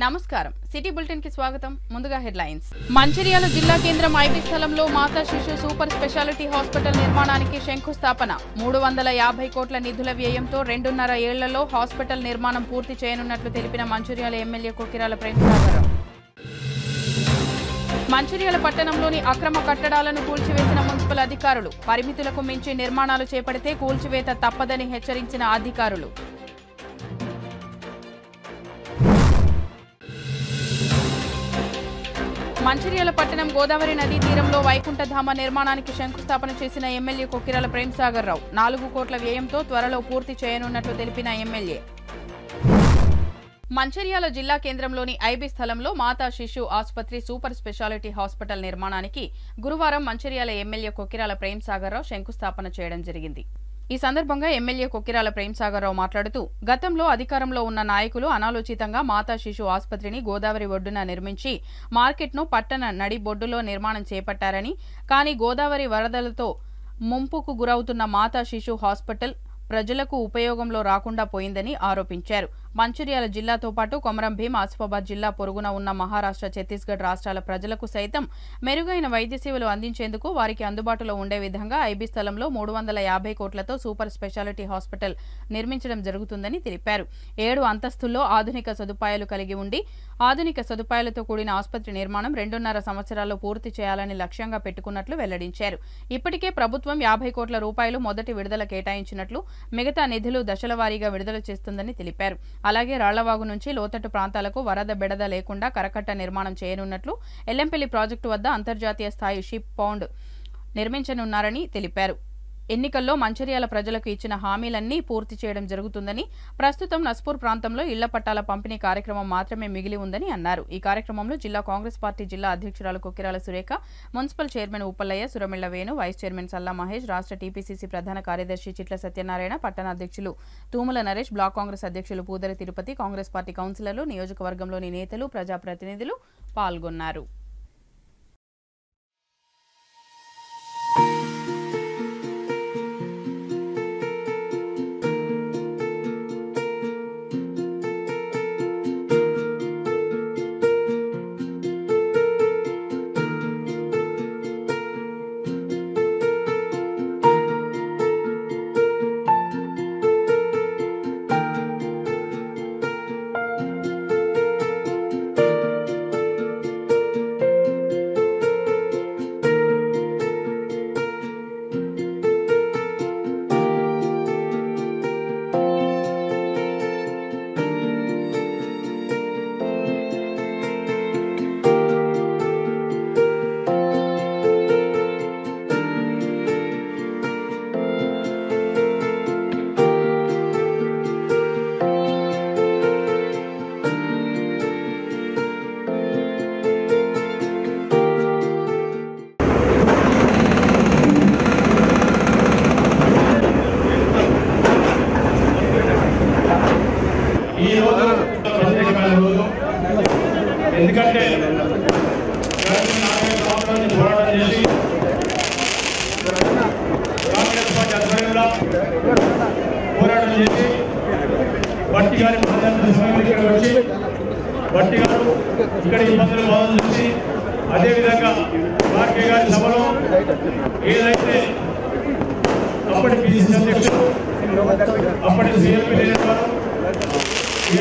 నమస్కారం city bulletin కి స్వాగతం ముందుగా హెడ్లైన్స్ మంచిర్యాల జిల్లా కేంద్రం ఐబీ స్థలంలో మాతా శిశు సూపర్ స్పెషాలిటీ హాస్పిటల్ నిర్మాణానికి శంకుస్థాపన 350 కోట్ల నిధుల వ్యయంతో 2.5 ఏళ్లలో హాస్పిటల్ నిర్మాణం పూర్తి చేయనున్నట్లు తెలిపిన మంచిర్యాల ఎమ్మెల్యే కొక్కిరాల ప్రేమసాగరరావు మంచిర్యాల పట్టణంలోని అక్రమ కట్టడాలను కూల్చివేసిన మున్సిపల్ అధికారులు పరిమితులకు మించి నిర్మాణాలు చేపడితే కూల్చివేత తప్పదని హెచ్చరించిన అధికారులు మంచిర్యాల పట్టణం గోదావరి నదీ తీరంలో వైకుంఠధామ నిర్మాణానికి శంకుస్థాపన చేసిన ఎమ్మెల్యే కొక్కిరాల ప్రేమసాగరరావు 4 కోట్ల వ్యయంతో త్వరలో పూర్తి చేయనున్నట్లు తెలిపిన ఎమ్మెల్యే మంచిర్యాల జిల్లా కేంద్రంలోని ఐబీ స్థలంలో మాతా శిశు ఆసుపత్రి సూపర్ స్పెషాలిటీ హాస్పిటల్ నిర్మాణానికి గురువారం మంచిర్యాల ఎమ్మెల్యే కొక్కిరాల ప్రేమసాగరరావు శంకుస్థాపన చేయడం జరిగింది ఈ సందర్భంగా ఎమ్మెల్యే కొక్కిరాల ప్రేమసాగరరావు మాట్లాడుతూ గతంలో అధికారంలో ఉన్న నాయకులు అనాలోచితంగా మాతా శిశు ఆసుపత్రిని గోదావరి ఒడ్డున నిర్మించి మార్కెట్ను పట్టణ నడిబొడ్డులో నిర్మాణం చేపట్టారని కానీ గోదావరి వరదలతో ముంపుకు గురవుతున్న మాతా శిశు హాస్పిటల్ ప్రజలకు ఉపయోగంలో రాకుండా పోయిందని ఆరోపించారు మంచిర్యాల జిల్లాతో పాటు కొమరం భీం ఆసిఫాబాద్ జిల్లా పొరుగున ఉన్న మహారాష్ట్ర ఛత్తీస్గఢ్ రాష్ట్రాల ప్రజలకు సైతం మెరుగైన వైద్య సేవలు అందించేందుకు వారికి అందుబాటులో ఉండే విధంగా ఐబీ స్థలంలో 350 కోట్లతో సూపర్ స్పెషాలిటీ హాస్పిటల్ నిర్మించడం జరుగుతుందని తెలిపారు 7 అంతస్తుల్లో ఆధునిక సదుపాయాలు కలిగి ఉండి ఆధునిక సదుపాయాలతో కూడిన ఆసుపత్రి నిర్మాణం 2.5 సంవత్సరాల్లో పూర్తి చేయాలని లక్ష్యంగా పెట్టుకున్నట్లు వెల్లడించారు ఇప్పటికే ప్రభుత్వం 50 కోట్ల రూపాయలు మొదటి విడుదల కేటాయించినట్లు మిగతా నిధులు దశల వారీగా విడుదల చేస్తుందని తెలిపారు అలాగే రాళ్లవాగు నుంచి లోతట్టు ప్రాంతాలకు వరద బెడద లేకుండా కరకట్ట నిర్మాణం చేయనున్నట్లు ఎల్లంపల్లి ప్రాజెక్టు వద్ద అంతర్జాతీయ స్థాయి షిప్ పౌండ్ నిర్మించనున్నారని తెలిపారు ఎన్నికల్లో మంచిర్యాల ప్రజలకు ఇచ్చిన హామీలన్నీ పూర్తి చేయడం జరుగుతుందని ప్రస్తుతం నస్పూర్ ప్రాంతంలో ఇళ్ల పట్టాల పంపిణీ కార్యక్రమం మాత్రమే మిగిలి ఉందని అన్నారు ఈ కార్యక్రమంలో జిల్లా కాంగ్రెస్ పార్టీ జిల్లా అధ్యక్షురాలు Kokkirala Surekha municipal chairman Uppalaiah Suramilla Venu vice chairman Salla Mahesh రాష్ట్ర టీపీసీసీ ప్రధాన కార్యదర్శి చిట్ల సత్యనారాయణ పట్టణ అధ్యక్షులు తూముల నరేష్ బ్లాక్ కాంగ్రెస్ అధ్యక్షులు పూదరి తిరుపతి కాంగ్రెస్ పార్టీ కౌన్సిలర్లు నియోజకవర్గంలోని నేతలు ప్రజాప్రతినిధులు పాల్గొన్నారు ఎందుకంటే పోరాటం చేసి కాంగ్రెస్ పార్టీ ఆధ్వర్యంలో పోరాటం చేసి బట్టి గారి ఇక్కడ వచ్చి బట్టి గారు ఇక్కడ ఇబ్బందులు బాధలు చూసి అదేవిధంగా కార్కే గారి సభలో ఏదైతే అప్పటి పిసిసి అధ్యక్షులు అప్పటి సిఎల్పి లీడర్ గారు ఈ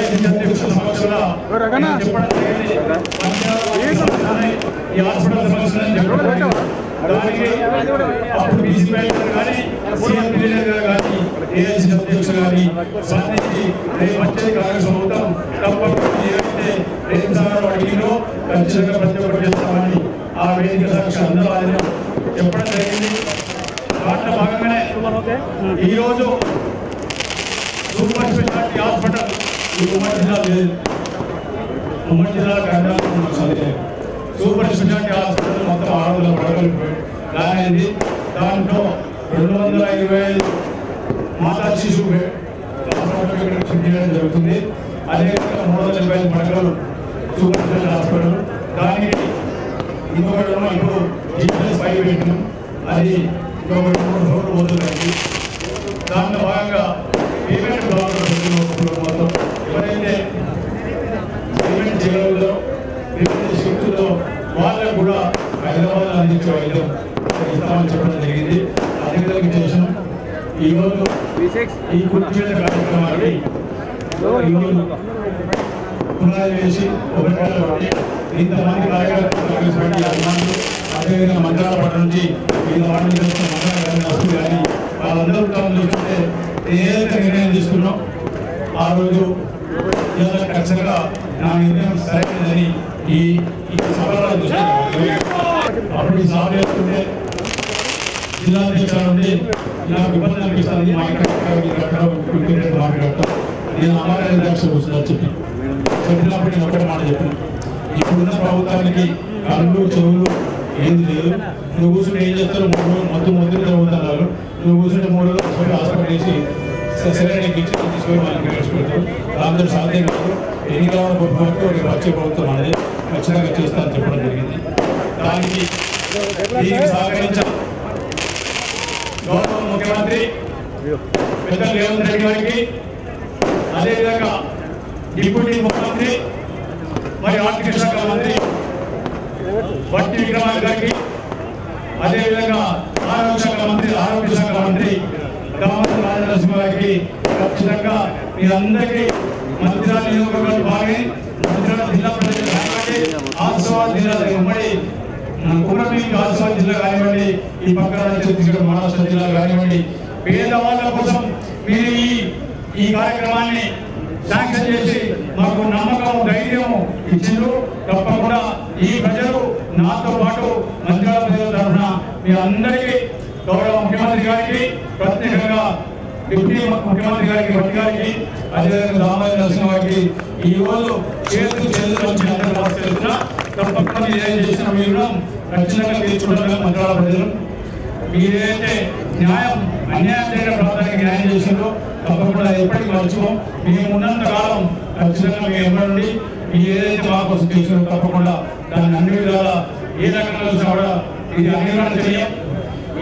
హాస్పిటల్ సమస్యలను చెప్పడం దానికి అప్పుడు బీసీ మేనేజర్ కానీ సీఎం మేనేజర్ కానీ ఏఎస్సీ అధ్యక్షులు కానీ స్పందించి రేపు వచ్చేది కాంగ్రెస్ ప్రభుత్వం తప్పకుండా ఏదైతే రేపు అడిగినో ఖచ్చితంగా ప్రతి ఒక్కటి చేస్తామని ఆ వేదిక సాక్షి అందరూ చెప్పడం జరిగింది దాంట్లో భాగంగానే ఈరోజు సూపర్ స్పెషాలిటీ హాస్పిటల్ ఉమ్మడి జిల్లా సూపర్ స్పెషాలిటీ హాస్పిటల్ మొత్తం 600 పడకలు ప్లాన్ అయింది దాంట్లో 225 మాతా శిశు చేయడం జరుగుతుంది అదేవిధంగా 375 పడకలు సూపర్ స్పెషాలిటీ హాస్పిటల్ దానికి ఇంకొకటి ఇప్పుడు జీపీఎస్ 5 పెట్టినాం అది ఇంకొకటి 3 రోడ్లు పోతుంది దాంట్లో భాగంగా పేమెంట్ మొత్తం ఎవరైతే పేమెంట్ పిల్లలకు కూడా హైదరాబాద్ అందించే వైద్యం ఇస్తామని చెప్పడం జరిగింది. అధికారులకు చేసిన ఈరోజు ఈ కుర్చీల కార్యక్రమాన్ని పునాది వేసి ఒకటి ఇంతమంది కార్యకర్తలు అభిమానులు అదేవిధంగా మంత్రాల పట్ల నుంచి వివిధ వాటిని చేస్తున్న మంత్రాలు కానీ వాళ్ళందరూ చూస్తుంటే ఏదైతే నిర్ణయం తీసుకున్నాం ఆ రోజు ఖచ్చితంగా నా నిర్ణయం సరైనదని ఈ సభలో అప్పుడు ఈ సభ చేస్తుంటే జిల్లా అధ్యక్షుల నుండి నాకు ఇబ్బంది అనిపిస్తుంది మా ఇక్కడ మాట్లాడతాం నేను అమ్మాయి అధ్యక్షులు కూర్చున్నా చెప్పినప్పుడు నేను ఒకటే మాట చెప్పాను. ఇప్పుడున్న ప్రభుత్వానికి కళ్ళు చెవులు ఏది లేదు. నువ్వు కూర్చుంటే ఏం చేస్తారు, మొత్తం చదువుతున్నారు. నువ్వు కూర్చుంటే 3 రోజులు హాస్పిటల్ వేసి సెలైన్ తీసుకొని వాళ్ళకి పెడతారు. దాంతో సాధ్యం కాదు. ఎన్నికల వరకు వచ్చే ప్రభుత్వం అనేది ఖచ్చితంగా చేస్తారని చెప్పడం జరిగింది. దానికి సహకరించాలి గౌరవ ముఖ్యమంత్రి పెద్ద రేవంత్ రెడ్డి గారికి, అదేవిధంగా డిప్యూటీ ముఖ్యమంత్రి మరి ఆర్థిక శాఖ మంత్రి బట్టి విక్రమార్క గారికి, అదేవిధంగా ఆరోగ్య శాఖ మంత్రి దామోదర్ రాజనరసింహ గారికి ఖచ్చితంగా మీరందరికీ మంత్రిరాల నియోజకవర్గాలు బాగా మంత్రిరాల జిల్లా ప్రజలు కానివ్వండి, ఆదిలాబాద్ జిల్లా ఉమ్మడి కుమ్మడి ఆదిలాబాద్ జిల్లా కానివ్వండి, ఈ పక్కన ఛత్తీస్గఢ్ మహారాష్ట్ర జిల్లా కానివ్వండి, పేదవాళ్ళ కోసం మీరు ఈ కార్యక్రమాన్ని శాంక్షన్ చేసి మాకు నమ్మకం ధైర్యం ఇచ్చిండ్రు. తప్పకుండా ఈ ప్రజలు నాతో పాటు మంత్రిరాల ప్రజల తరఫున మీ అందరికీ గౌరవ ముఖ్యమంత్రి గారికి, ప్రత్యేకంగా డిప్యూటీ ముఖ్యమంత్రి గారికి భట్టి గారికి, అదేవిధంగా దామోదర్ నరసింహ గారికి ఈ రోజు చేతులు నమస్కరిస్తున్నా. తప్పకుండా ఏం చేసిన మీరు ఖచ్చితంగా తీర్చుకుంటారు. మంత్రిరాల ప్రజలు మీరైతే అన్యాయం చేయడం ప్రాంతానికి న్యాయం చేసిండ్రు. తప్పకుండా ఎప్పటికీ మర్చిపోం. మేము ఉన్నంత కాలం ఖచ్చితంగా మేము ఎమ్మడి మీరు ఏదైతే మా కోసం చేసినారో తప్పకుండా దాన్ని అన్ని విధాలా ఏ రకంగా చూసినా కూడా ఇది అంగీకారం చేయం.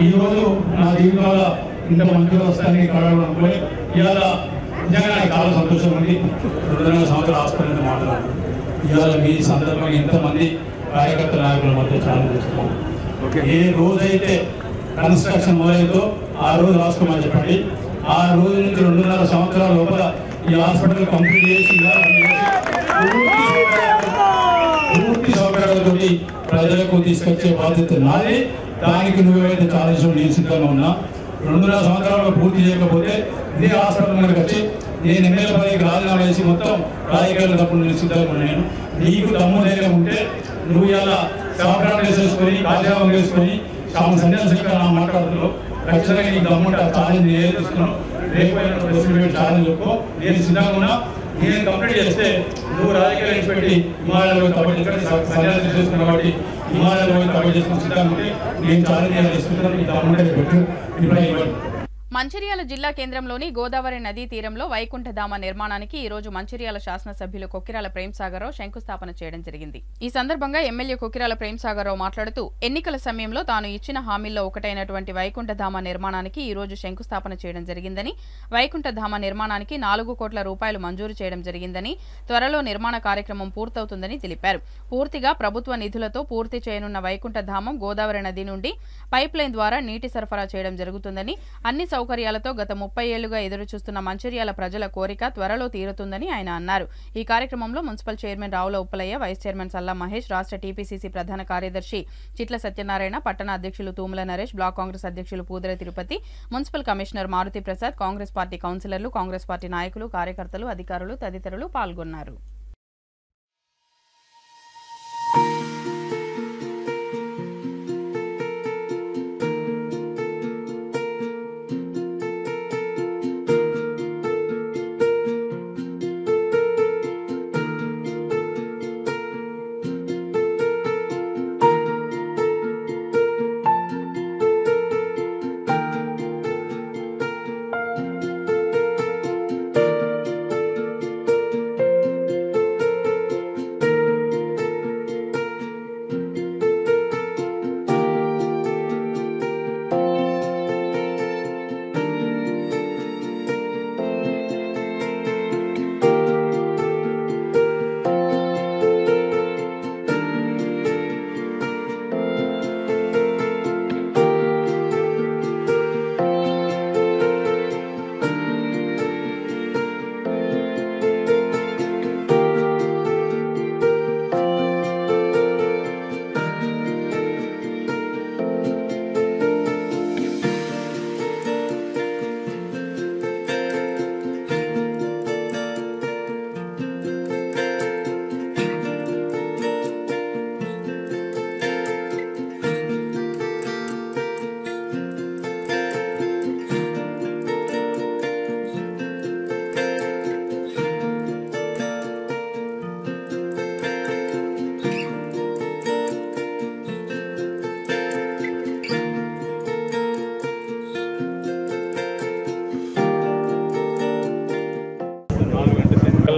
ఈ రోజు నా జీవితంలో ఇంత మంత్రులు వస్తాయని కలవడం అనుకోని ఇవాళ నిజంగా నాకు చాలా సంతోషం ఉంది. 2 సంవత్సరాల హాస్పిటల్ మాట్లాడారు. ఇవాళ మీ సందర్భంగా ఇంతమంది కార్యకర్త నాయకుల మధ్య చాలా చూస్తున్నాం. ఏ రోజైతే కన్స్ట్రక్షన్ మొదలైందో ఆ రోజు రాసుకోమని చెప్పండి. ఆ రోజు నుంచి 2.5 సంవత్సరాల లోపల ఈ హాస్పిటల్ కంప్లీట్ చేసి పూర్తి సౌకర్యాలతో ప్రజలకు తీసుకొచ్చే బాధ్యత నాది. దానికి నువ్వేమైతే చాలా నేను సిద్ధంగా ఉన్నా. 2.5 సంవత్సరాలు పూర్తి చేయకపోతే ఇదే హాస్పిటల్ మనకు వచ్చి నేను ఎమ్మెల్యే పదవికి రాజీనామా చేసి మొత్తం రాజకీయాలు తప్పుడు నేను సిద్ధంగా ఉన్నాను. నీకు దమ్ము ధైర్యం ఉంటే నువ్వు ఇలా సమాధానం వేసేసుకొని కార్యక్రమం వేసుకొని సన్యాసంగా నా మాట్లాడుతున్నావు. ఖచ్చితంగా నీకు దమ్ముంటే ఆ ఛాలెంజ్ ఏదిస్తున్నావు. రేపు ఛాలెంజ్ చెప్పు. నేను సిద్ధంగా ఉన్నా. నేను కంప్లీట్ చేస్తే నువ్వు రాజకీయాలు పెట్టి హిమాలయాలో తప్పటి సన్యాసం చేసుకున్న కాబట్టి హిమాలయాలో తప్పటి చేసుకుని సిద్ధంగా ఉంటే నేను ఛాలెంజ్ చేసుకుంటాను. నీకు దమ్ముంటే పెట్టు. ఇప్పుడు ఇవ్వండి. మంచిర్యాల జిల్లా కేంద్రంలోని గోదావరి నదీ తీరంలో వైకుంఠధామ నిర్మాణానికి ఈ రోజు మంచిర్యాల శాసనసభ్యులు కొక్కిరాల ప్రేమ్సాగర్రావు శంకుస్థాపన చేయడం జరిగింది. ఈ సందర్భంగా ఎమ్మెల్యే కొక్కిరాల ప్రేమ్సాగర్రావు మాట్లాడుతూ ఎన్నికల సమయంలో తాను ఇచ్చిన హామీల్లో ఒకటైనటువంటి వైకుంఠధామ నిర్మాణానికి ఈ రోజు శంకుస్థాపన చేయడం జరిగిందని, వైకుంఠధామ నిర్మాణానికి 4 కోట్ల రూపాయలు మంజూరు చేయడం జరిగిందని, త్వరలో నిర్మాణ కార్యక్రమం పూర్తవుతుందని తెలిపారు. పూర్తిగా ప్రభుత్వ నిధులతో పూర్తి చేయనున్న వైకుంఠధామం గోదావరి నది నుండి పైప్ లైన్ ద్వారా నీటి సరఫరా చేయడం జరుగుతుందని, అన్ని సౌకర్యాలతో గత 30 ఏళ్లుగా ఎదురుచూస్తున్న మంచిర్యాల ప్రజల కోరిక త్వరలో తీరుతుందని ఆయన అన్నారు. ఈ కార్యక్రమంలో municipal chairman Ravula Uppalaiah, vice chairman Salla Mahesh, రాష్ట్ర టీపీసీసీ ప్రధాన కార్యదర్శి చిట్ల సత్యనారాయణ, పట్టణ అధ్యక్షులు తూముల నరేష్, బ్లాక్ కాంగ్రెస్ అధ్యక్షులు Poodara Tirupati, municipal commissioner Maruti Prasad, Congress party కౌన్సిలర్లు, కాంగ్రెస్ పార్టీ నాయకులు, కార్యకర్తలు, అధికారులు తదితరులు పాల్గొన్నారు.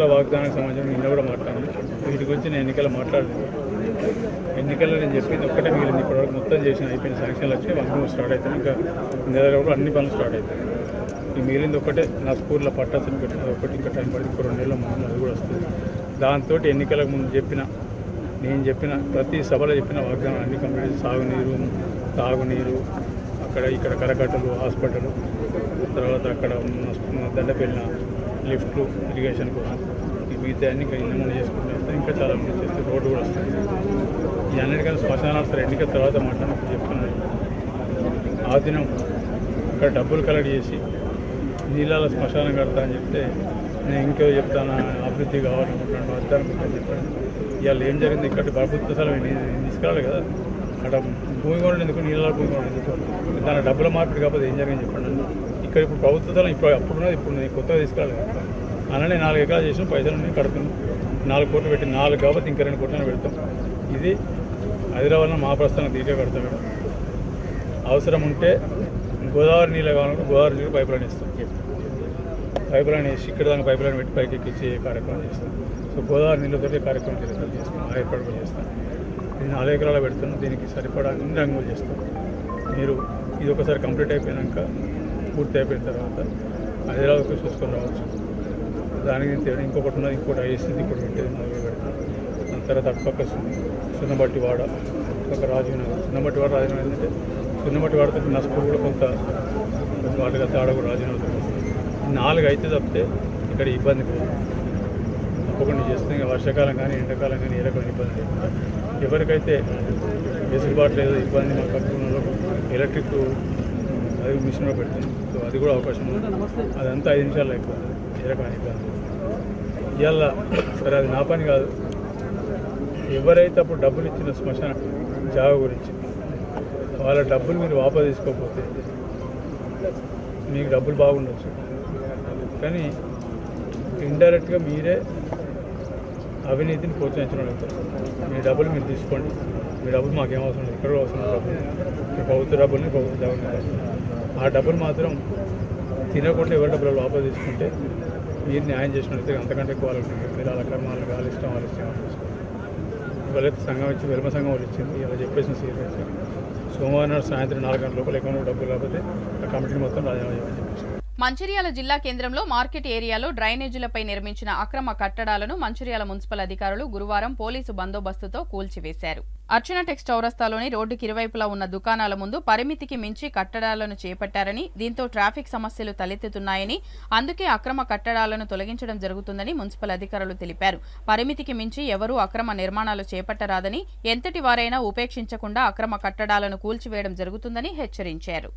ఎన్నికల వాగ్దానానికి సంబంధించి నిన్న కూడా మాట్లాడాను. వీటి గురించి నేను మాట్లాడలేదు. ఎన్నికల్లో నేను చెప్పింది ఒక్కటే మిగిలింది. ఇప్పటివరకు మొత్తం చేసిన అయిపోయిన శాంక్షన్లు వచ్చి వర్క్ స్టార్ట్ అవుతాయి. ఇంకా నెల కూడా అన్ని పనులు స్టార్ట్ అవుతాయి. ఈ మిగిలింది ఒకటే నా స్కూల్లో పట్టా సర్టిఫికెట్ ఒకటి ఇంకా టైం పడుతుంది. ఇంకో 2 నెలల ముందు అది కూడా వస్తుంది. దాంతో ఎన్నికలకు ముందు నేను చెప్పిన ప్రతి సభలో చెప్పిన వాగ్దానం అన్ని కంప్లీట్. సాగునీరు, తాగునీరు, ఇక్కడ కరకట్టలు, హాస్పిటల్, తర్వాత అక్కడ దండపెళ్ళిన లిఫ్ట్లు, ఇరిగేషన్ కోసం ఈ మిగతా అన్ని ఇన్నమూన చేసుకుంటూ వస్తాయి. ఇంకా చాలా మంది చేస్తే రోడ్డు కూడా వస్తుంది. ఈ అన్నిటికన్నా శ్మశానాలు సార్ ఎన్నికల తర్వాత మాట్లాడినప్పుడు చెప్తున్నాను. ఆ దినం అక్కడ డబ్బులు కలెక్ట్ చేసి నీళ్ళ శ్మశానం కడతా అని చెప్తే నేను ఇంకో చెప్తాను, అభివృద్ధి కావాలనుకుంటున్నాను, వద్దానుకుంటాను చెప్పాను. ఇవాళ ఏం జరిగింది? ఇక్కడ ప్రభుత్వ స్థలం తీసుకురాలి కదా, అక్కడ భూమి కూడా ఎందుకు, నీళ్ళ భూమి కూడా ఎందుకు, దాని డబ్బుల మార్పిడి కాకపోతే ఏం జరిగింది చెప్పండి. ఇక్కడ ఇప్పుడు ప్రభుత్వ స్థలం అప్పుడున్నది ఇప్పుడు కొత్తగా తీసుకురాలి కదా. అలానే 4 ఎకరాలు చేసిన పైసలు కడుతున్నాం. 4 కోట్లు పెట్టి 4 కాబట్టి ఇంకా 2 కోట్లను పెడతాం. ఇది హైదరాబాద్లో మా ప్రస్థానం తీరే కడతాం. మేడం అవసరం ఉంటే గోదావరి నీళ్ళు కావాలంటే గోదావరి నీళ్ళు పైప్ లైన్ ఇస్తాం. పైప్ లైన్ వేసి ఇక్కడ దాకా పైప్ లైన్ పెట్టి పైకి ఎక్కించే కార్యక్రమం చేస్తాం. సో గోదావరి నీళ్ళతో కార్యక్రమం చేస్తాం. ఏర్పాటు కూడా చేస్తాం. ఇది 4 ఎకరాలు పెడుతున్నాం. దీనికి సరిపడా అన్ని రంగులు చేస్తాం. మీరు ఇది ఒకసారి కంప్లీట్ అయిపోయాక పూర్తి అయిపోయిన తర్వాత హైదరాబాద్కి చూసుకొని రావచ్చు. దానికి తేడా ఇంకొకటి ఉన్నది, ఇంకోటి ఐఎస్సీ, ఇంకోటి పెట్టేది 4 పెడతాం. దాని తర్వాత అటుపక్క సున్నబట్టి వాడ, ఒక రాజీవ్ నగర్. సున్నబట్టి వాడ రాజీవ్ నగర్ ఏంటంటే సున్నబట్టి వాడతో నస్పూర్ కూడా కొంత వాటిగా తాడ కూడా రాజీవ్ నగర్. 4 అయితే తప్పితే ఇక్కడ ఇబ్బంది లేదు. తప్పకుండా చేస్తే ఇంకా వర్షాకాలం కానీ ఎండాకాలం కానీ ఏ రకమైన ఇబ్బంది లేకుండా ఎవరికైతే వెసులుబాటు లేదో ఇబ్బంది మా పక్కన ఎలక్ట్రిక్ అది మిషన్లో పెడుతుంది. సో అది కూడా అవకాశం ఉంది. అదంతా 5 నిమిషాల్లో అయిపోతుంది. ఏ రకమైన ఇబ్బంది ఇవాళ సరే అది నా పని కాదు. ఎవరైతే అప్పుడు డబ్బులు ఇచ్చిన శ్మశాన జాగా గురించి వాళ్ళ డబ్బులు మీరు వాపసు తీసుకోకపోతే మీకు డబ్బులు బాగుండొచ్చు, కానీ ఇండైరెక్ట్గా మీరే అవినీతిని ప్రోత్సహించడం అవుతారు. మీ డబ్బులు మీరు తీసుకోండి. మీ డబ్బులు మాకేం అవసరం లేదు. ఇక్కడ అవసరం డబ్బులు మీ ప్రభుత్వ డబ్బుల్ని ప్రభుత్వ జాగ్రత్త. ఆ డబ్బులు మాత్రం తినకుండా ఎవరి డబ్బులు వాపసు తీసుకుంటే మీరు న్యాయం చేసినట్లయితే అంతకంటే ఎక్కువ వాళ్ళు మీరు అలా కర్మాలు వాళ్ళ ఇష్టం చేసుకోండి. ఇవాళ సంఘం ఇచ్చి వెల్మ సంఘం వాళ్ళు ఇచ్చింది. ఇలా చెప్పేసిన సీరియస్ సోమవారం నాడు సాయంత్రం 4 గంటల లోపల అకౌంట్లో డబ్బులు లేకపోతే ఆ కమిటీని మొత్తం రాజీనామా చేయమని చెప్పేసి. మంచిర్యాల జిల్లా కేంద్రంలో మార్కెట్ ఏరియాలో డ్రైనేజీలపై నిర్మించిన అక్రమ కట్టడాలను మంచిర్యాల మున్సిపల్ అధికారులు గురువారం పోలీసు బందోబస్తుతో కూల్చివేశారు. అర్చన టెక్స్ చౌరస్తాలోని రోడ్డుకి ఇరువైపులా ఉన్న దుకాణాల ముందు పరిమితికి మించి కట్టడాలను చేపట్టారని, దీంతో ట్రాఫిక్ సమస్యలు తలెత్తుతున్నాయని, అందుకే అక్రమ కట్టడాలను తొలగించడం జరుగుతుందని మున్సిపల్ అధికారులు తెలిపారు. పరిమితికి మించి ఎవరూ అక్రమ నిర్మాణాలు చేపట్టరాదని, ఎంతటి వారైనా ఉపేక్షించకుండా అక్రమ కట్టడాలను కూల్చివేయడం జరుగుతుందని హెచ్చరించారు.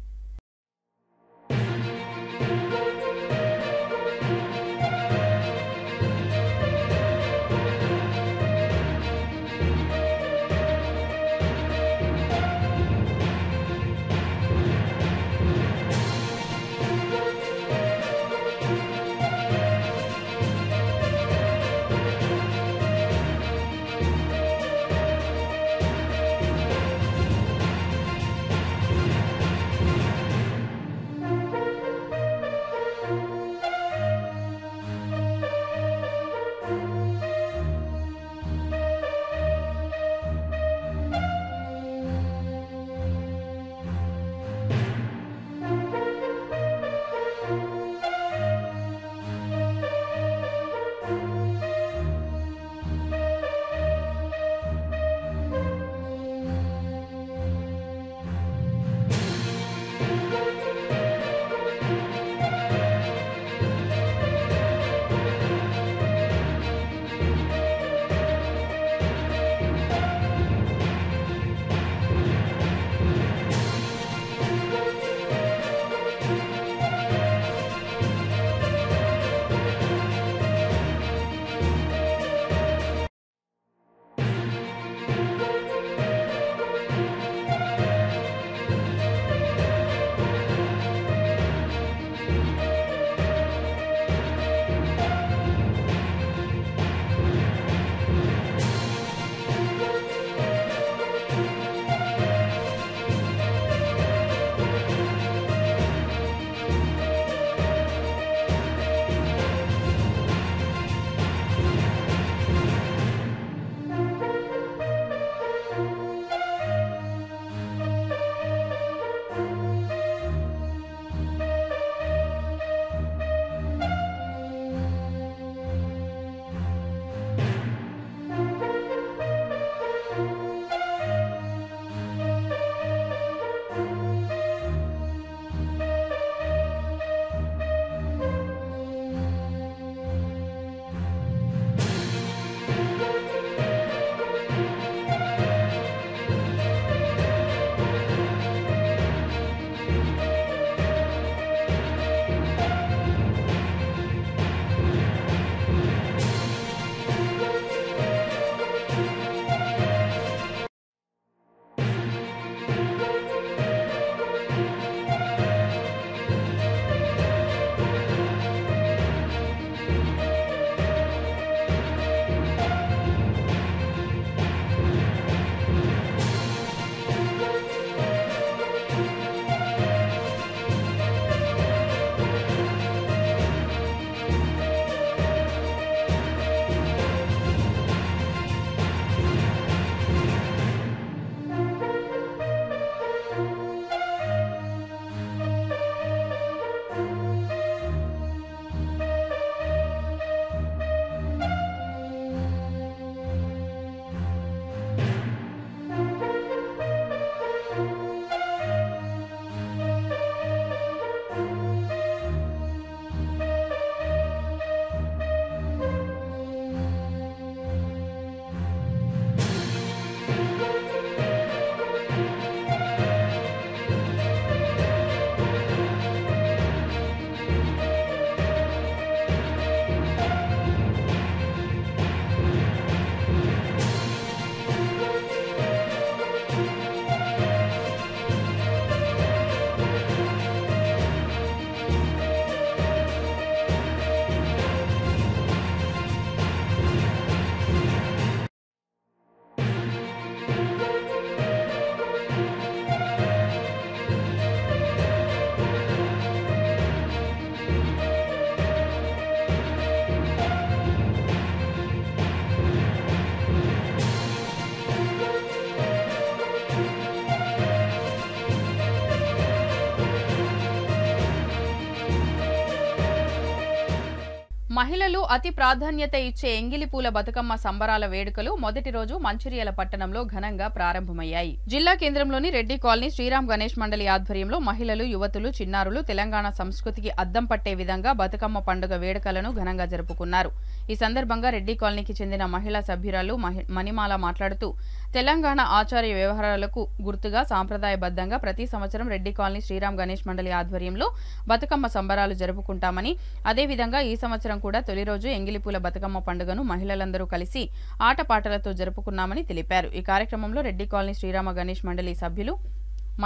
మహిళలు అతి ప్రాధాన్యత ఇచ్చే ఎంగిలిపూల బతుకమ్మ సంబరాల వేడుకలు మొదటి రోజు మంచిర్యాల పట్టణంలో ఘనంగా ప్రారంభమయ్యాయి. జిల్లా కేంద్రంలోని రెడ్డి కాలనీ శ్రీరామ్ గణేష్ మండలి ఆధ్వర్యంలో మహిళలు, యువతులు, చిన్నారులు తెలంగాణ సంస్కృతికి అద్దం పట్టే విధంగా బతుకమ్మ పండుగ వేడుకలను ఘనంగా జరుపుకున్నారు. ఈ సందర్భంగా రెడ్డి కాలనీకి చెందిన మహిళా సభ్యురాలు మణిమాల మాట్లాడుతూ తెలంగాణ ఆచార్య వ్యవహారాలకు గుర్తుగా సాంప్రదాయబద్ధంగా ప్రతి సంవత్సరం రెడ్డి కాలనీ శ్రీరామ్ గణేష్ మండలి ఆధ్వర్యంలో బతుకమ్మ సంబరాలు జరుపుకుంటామని, అదేవిధంగా ఈ సంవత్సరం కూడా తొలి రోజు ఎంగిలిపూల బతుకమ్మ పండుగను మహిళలందరూ కలిసి ఆటపాటలతో జరుపుకున్నామని తెలిపారు. ఈ కార్యక్రమంలో రెడ్డి కాలనీ శ్రీరామ గణేష్ మండలి సభ్యులు,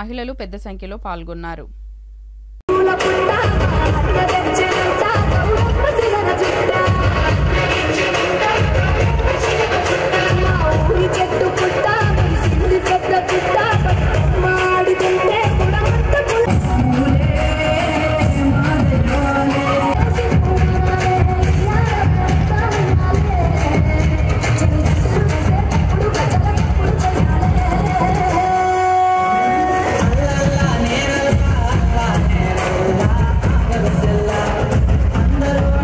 మహిళలు పెద్ద సంఖ్యలో పాల్గొన్నారు. అందరూ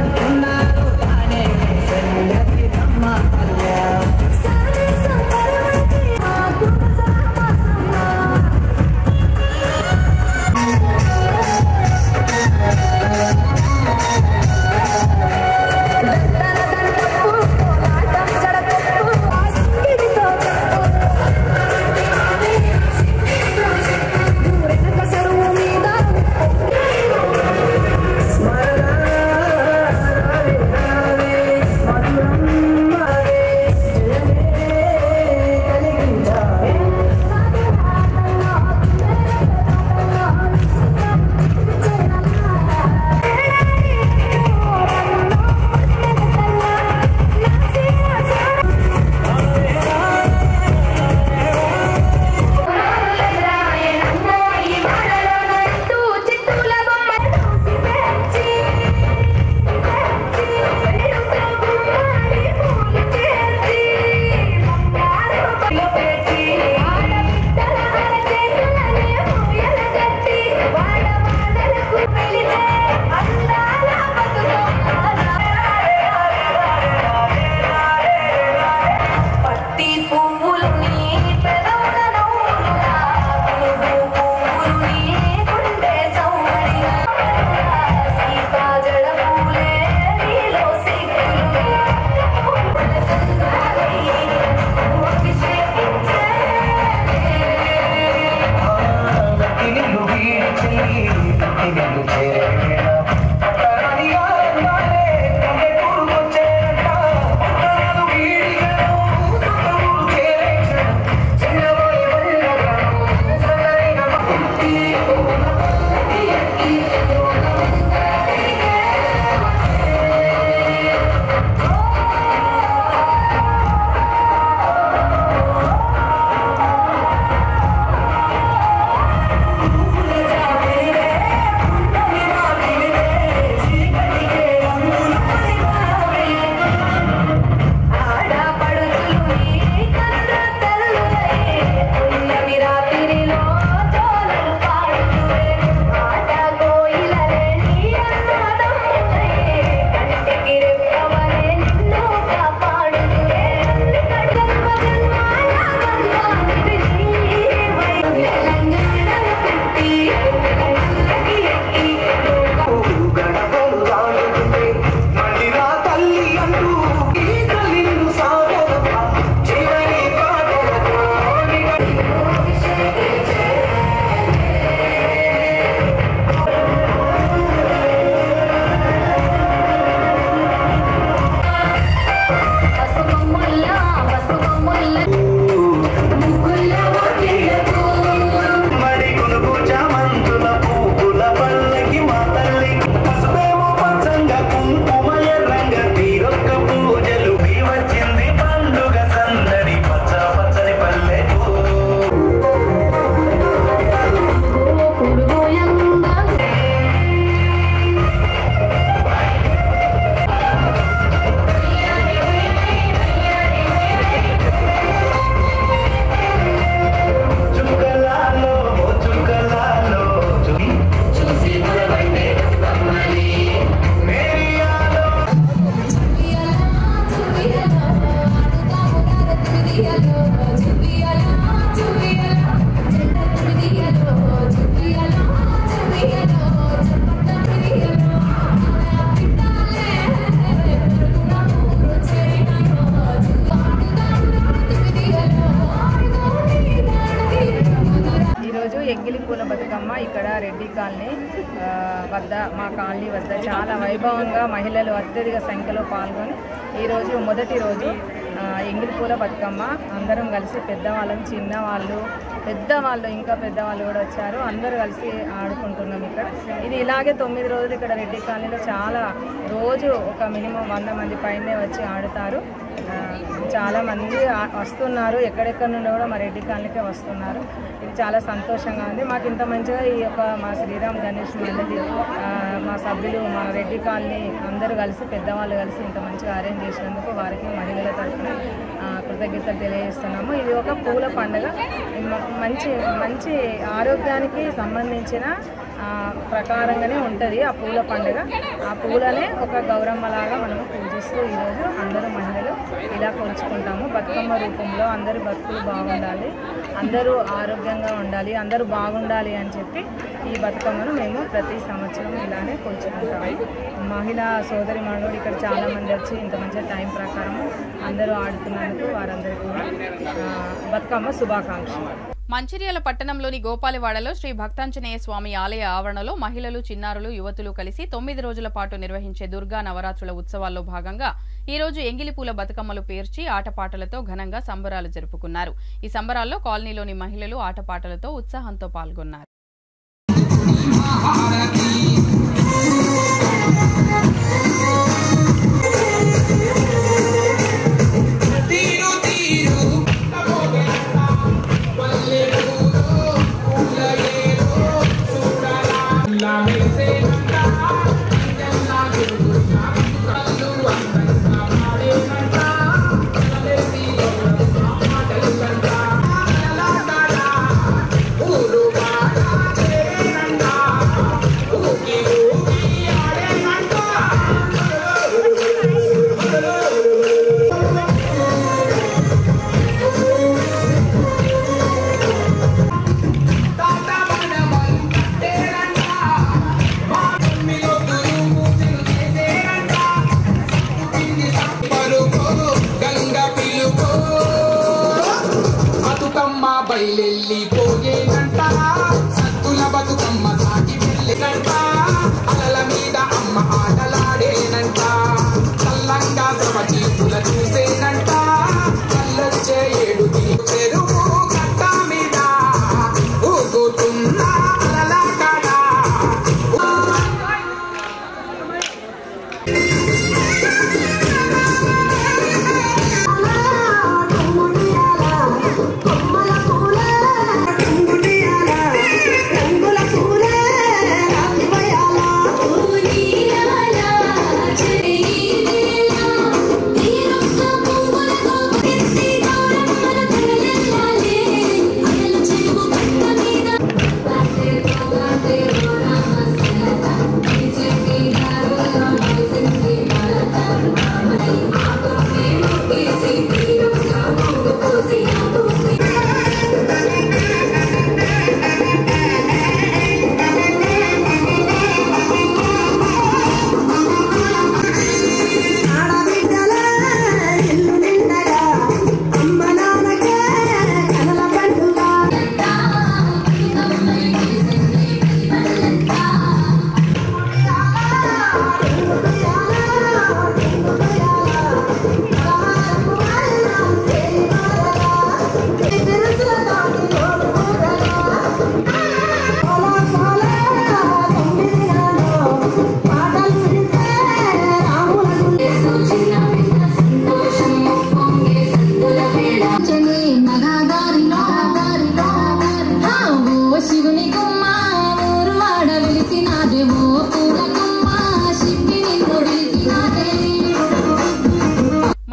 వైభవంగా మహిళలు అత్యధిక సంఖ్యలో పాల్గొని ఈరోజు మొదటి రోజు ఎంగిలిపూల బతుకమ్మ అందరం కలిసి పెద్దవాళ్ళం, చిన్నవాళ్ళు, పెద్దవాళ్ళు, ఇంకా పెద్దవాళ్ళు కూడా వచ్చారు. అందరూ కలిసి ఆడుకుంటున్నాం ఇక్కడ. ఇది ఇలాగే 9 రోజులు ఇక్కడ రెడ్డి కాలనీలో చాలా రోజు ఒక మినిమం 100 మంది పైనే వచ్చి ఆడుతారు. చాలా మంది వస్తున్నారు, ఎక్కడెక్కడ నుండి కూడా మా రెడ్డి కాలనీకే వస్తున్నారు. ఇది చాలా సంతోషంగా ఉంది. మాకు ఇంత మంచిగా ఈ యొక్క మా శ్రీరామ్ గణేష్ మండలి మా సభ్యులు, మా రెడ్డి కాలనీ అందరూ కలిసి పెద్దవాళ్ళు కలిసి ఇంత మంచిగా అరేంజ్ చేసినందుకు వారికి మహిళల తరఫున కృతజ్ఞతలు తెలియజేస్తున్నాము. ఇది ఒక పూల పండుగ, మంచి మంచి ఆరోగ్యానికి సంబంధించిన ప్రకారంగానే ఉంటుంది ఆ పూల పండుగ. ఆ పూలనే ఒక గౌరమ్మలాగా మనము పూజిస్తూ ఈరోజు అందరూ మహిళలు ఇలా కొలుచుకుంటాము. బతుకమ్మ రూపంలో అందరూ బతుకులు బాగుండాలి, అందరూ ఆరోగ్యంగా ఉండాలి, అందరూ బాగుండాలి అని చెప్పి ఈ బతుకమ్మను మేము ప్రతి సంవత్సరం ఇలానే కొలుచుకుంటాము. మహిళా సోదరి మనుడు ఇక్కడ చాలామంది వచ్చి ఇంత మంచి టైం ప్రకారం అందరూ ఆడుతున్నందుకు వారందరికీ బతుకమ్మ శుభాకాంక్షలు. మంచిర్యాల పట్టణంలోని గోపాలవాడలో శ్రీ భక్తాంజనేయ స్వామి ఆలయ ఆవరణలో మహిళలు, చిన్నారులు, యువతులు కలిసి 9 రోజుల పాటు నిర్వహించే దుర్గా నవరాత్రుల ఉత్సవాల్లో భాగంగా ఈ రోజు ఎంగిలిపూల బతుకమ్మలు పేర్చి ఆటపాటలతో ఘనంగా సంబరాలు జరుపుకున్నారు. ఈ సంబరాల్లో కాలనీలోని మహిళలు ఆటపాటలతో ఉత్సాహంతో పాల్గొన్నారు. బయలెల్లి పోయేనంట సత్తుల బతుకమ్మ సాగి వెళ్ళినంట అలల మీద అమ్మ ఆటలాడేనంట చల్లంగా సమచీపుల చూసేనంట కళ్ళొచ్చే ఏడు చెరువు కట్ట మీద ఊగుతున్న అలల కడ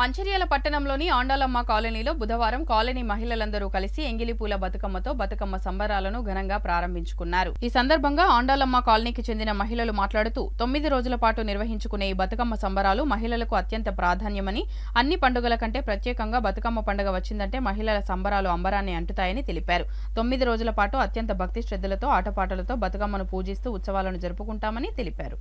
మంచిర్యాల పట్టణంలోని ఆండాలమ్మ కాలనీలో బుధవారం కాలనీ మహిళలందరూ కలిసి ఎంగిలిపూల బతుకమ్మతో బతుకమ్మ సంబరాలను ఘనంగా ప్రారంభించుకున్నారు. ఈ సందర్భంగా ఆండాలమ్మ కాలనీకి చెందిన మహిళలు మాట్లాడుతూ 9 రోజుల పాటు నిర్వహించుకునే ఈ బతుకమ్మ సంబరాలు మహిళలకు అత్యంత ప్రాధాన్యమని, అన్ని పండుగల కంటే ప్రత్యేకంగా బతుకమ్మ పండుగ వచ్చిందంటే మహిళల సంబరాలు అంబరాన్ని అంటుతాయని తెలిపారు. 9 రోజుల పాటు అత్యంత భక్తి శ్రద్ధలతో ఆటపాటలతో బతుకమ్మను పూజిస్తూ ఉత్సవాలను జరుపుకుంటామని తెలిపారు.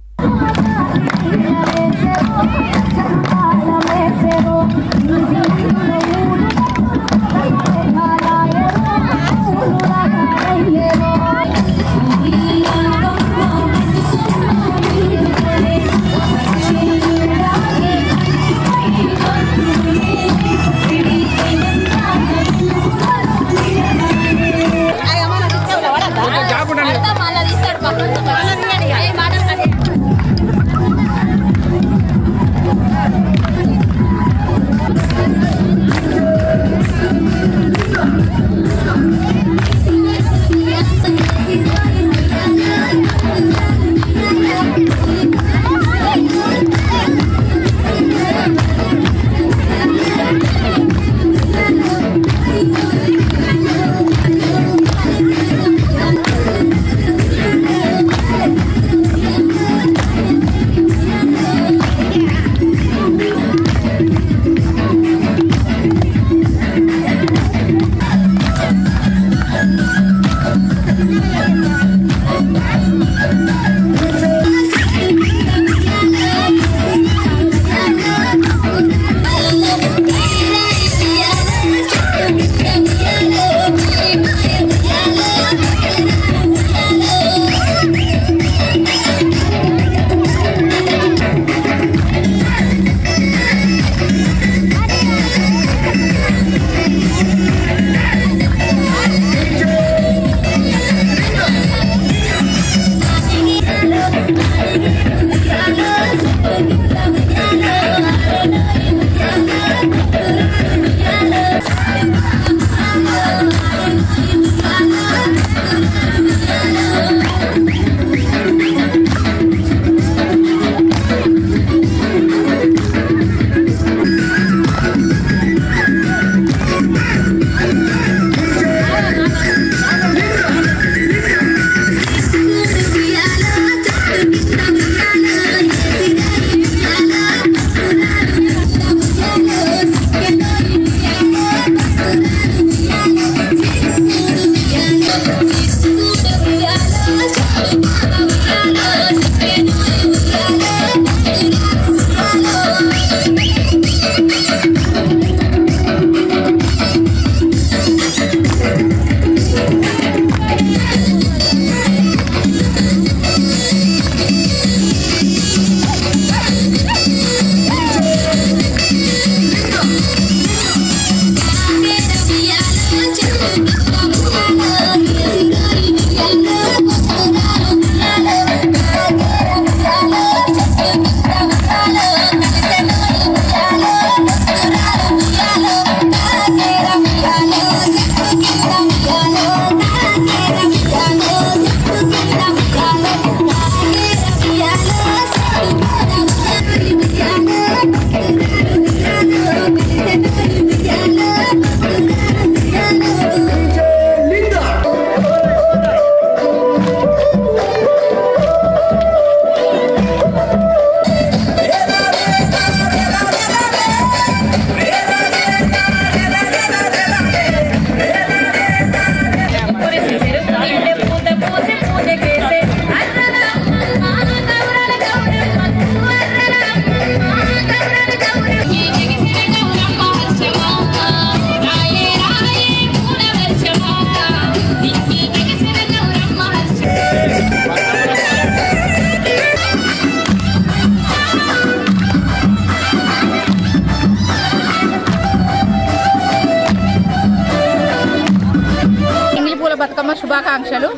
శుభాకాంక్షలు.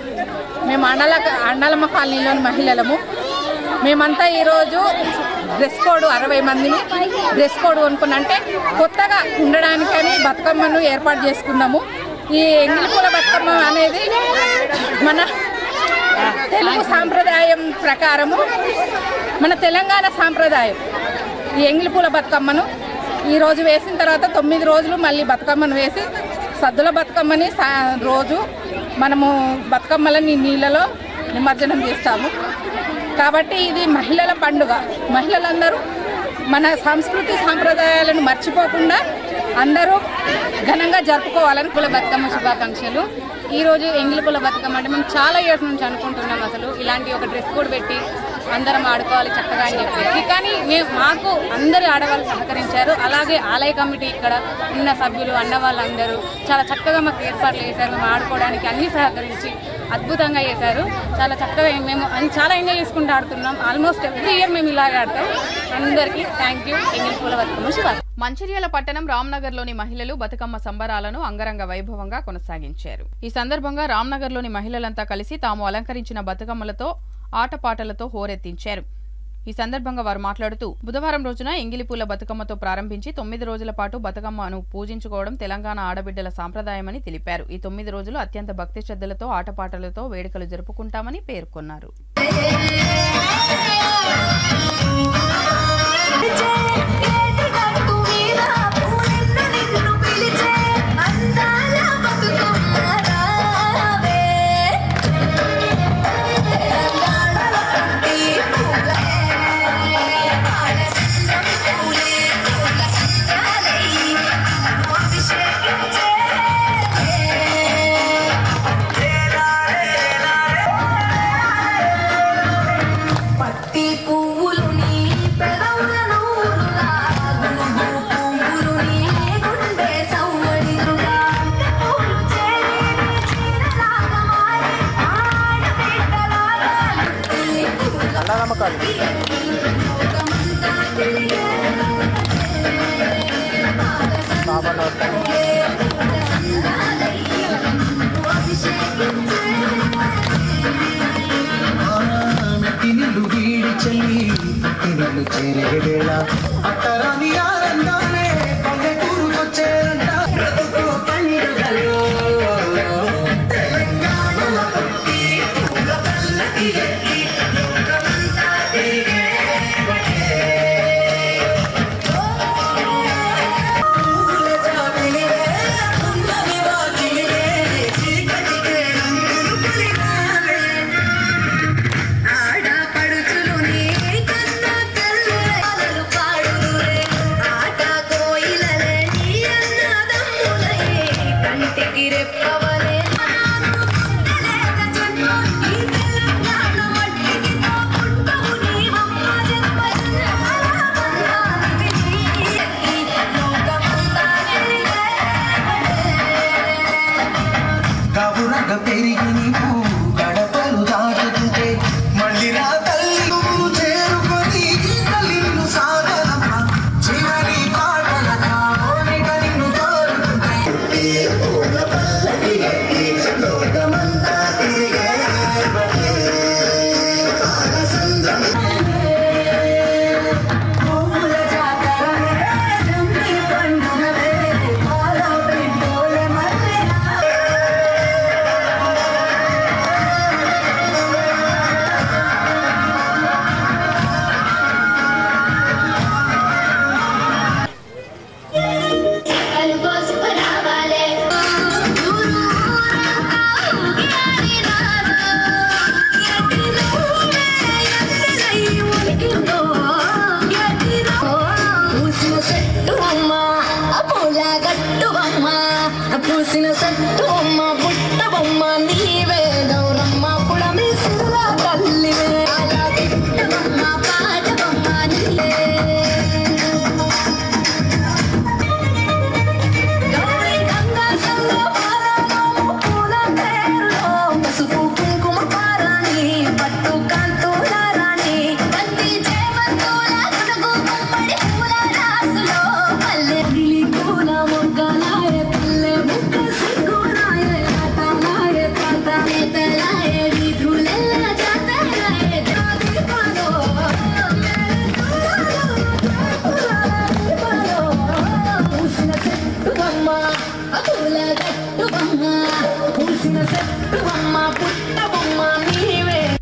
మేము అండలమ్మ కాలనీలోని మహిళలము. మేమంతా ఈరోజు డ్రెస్ కోడ్ 60 మందిని డ్రెస్ కోడ్ కొనుక్కున్నంటే కొత్తగా ఉండడానికని బతుకమ్మను ఏర్పాటు చేసుకున్నాము. ఈ ఎంగిలిపూల బతుకమ్మ అనేది మన తెలుగు సాంప్రదాయం ప్రకారము, మన తెలంగాణ సాంప్రదాయం. ఈ ఎంగిలిపూల బతుకమ్మను ఈరోజు వేసిన తర్వాత 9 రోజులు మళ్ళీ బతుకమ్మను వేసి సద్దుల బతుకమ్మని రోజు మనము బతుకమ్మలని నీళ్ళలో నిమజ్జనం చేస్తాము. కాబట్టి ఇది మహిళల పండుగ. మహిళలందరూ మన సంస్కృతి సాంప్రదాయాలను మర్చిపోకుండా అందరూ ఘనంగా జరుపుకోవాలని పూల బతుకమ్మ శుభాకాంక్షలు. ఈరోజు ఎంగిలిపూల బతుకమ్మ అంటే మేము చాలా ఇయర్స్ నుంచి అనుకుంటున్నాం అసలు ఇలాంటి ఒక డ్రెస్ కోడ్ పెట్టి అందరం ఆడుకోవాలి చక్కగా అని చెప్పేసి. కానీ మాకు అందరు ఆడవాళ్ళు సహకరించారు. అలాగే ఆలయ కమిటీ ఇక్కడ ఉన్న సభ్యులు అన్న వాళ్ళందరూ చాలా చక్కగా మాకు ఏర్పాట్లు చేశారు. మేము ఆడుకోవడానికి అన్ని సహకరించి అద్భుతంగా చేశారు. చాలా చక్కగా మేము చాలా ఎంజాయ్ చేసుకుంటూ ఆడుతున్నాం. ఆల్మోస్ట్ ఎవ్రీ ఇయర్ మేము ఇలాగే ఆడతాం. అందరికీ థ్యాంక్ యూ. ఎంగిలిపూల బతుకమ్మ శుభాకాంక్షలు. మంచిర్యాల పట్టణం రామ్నగర్లోని మహిళలు బతుకమ్మ సంబరాలను అంగరంగ వైభవంగా కొనసాగించారు. ఈ సందర్భంగా రామ్నగర్లోని మహిళలంతా కలిసి తాము అలంకరించిన బతుకమ్మలతో ఆటపాటలతో హోరెత్తించారు. ఈ సందర్భంగా వారు మాట్లాడుతూ బుధవారం రోజున ఎంగిలిపూల బతుకమ్మతో ప్రారంభించి 9 రోజుల పాటు బతుకమ్మను పూజించుకోవడం తెలంగాణ ఆడబిడ్డల సాంప్రదాయమని తెలిపారు. ఈ 9 రోజులు అత్యంత భక్తి శ్రద్ధలతో ఆటపాటలతో వేడుకలు జరుపుకుంటామని పేర్కొన్నారు.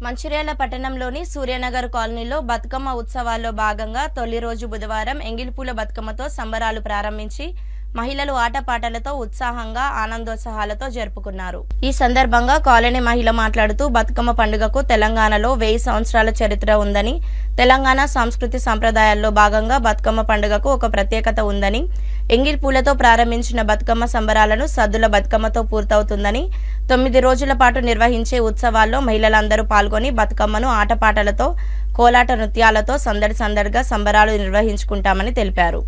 మంచిర్యాల పట్టణంలోని సూర్యనగర్ కాలనీలో బతుకమ్మ ఉత్సవాల్లో భాగంగా తొలి రోజు బుధవారం ఎంగిలిపూల బతుకమ్మతో సంబరాలు ప్రారంభించి మహిళలు ఆటపాటలతో ఉత్సాహంగా ఆనందోత్సాహాలతో జరుపుకున్నారు. ఈ సందర్భంగా కాలనీ మహిళ మాట్లాడుతూ బతుకమ్మ పండుగకు తెలంగాణలో 1000 సంవత్సరాల చరిత్ర ఉందని, తెలంగాణ సంస్కృతి సంప్రదాయాల్లో భాగంగా బతుకమ్మ పండుగకు ఒక ప్రత్యేకత ఉందని, ఎంగిలిపూలతో ప్రారంభించిన బతుకమ్మ సంబరాలను సద్దుల బతుకమ్మతో పూర్తవుతుందని, 9 రోజుల పాటు నిర్వహించే ఉత్సవాల్లో మహిళలందరూ పాల్గొని బతుకమ్మను ఆటపాటలతో, కోలాట నృత్యాలతో సందడిగా సంబరాలు నిర్వహించుకుంటామని తెలిపారు.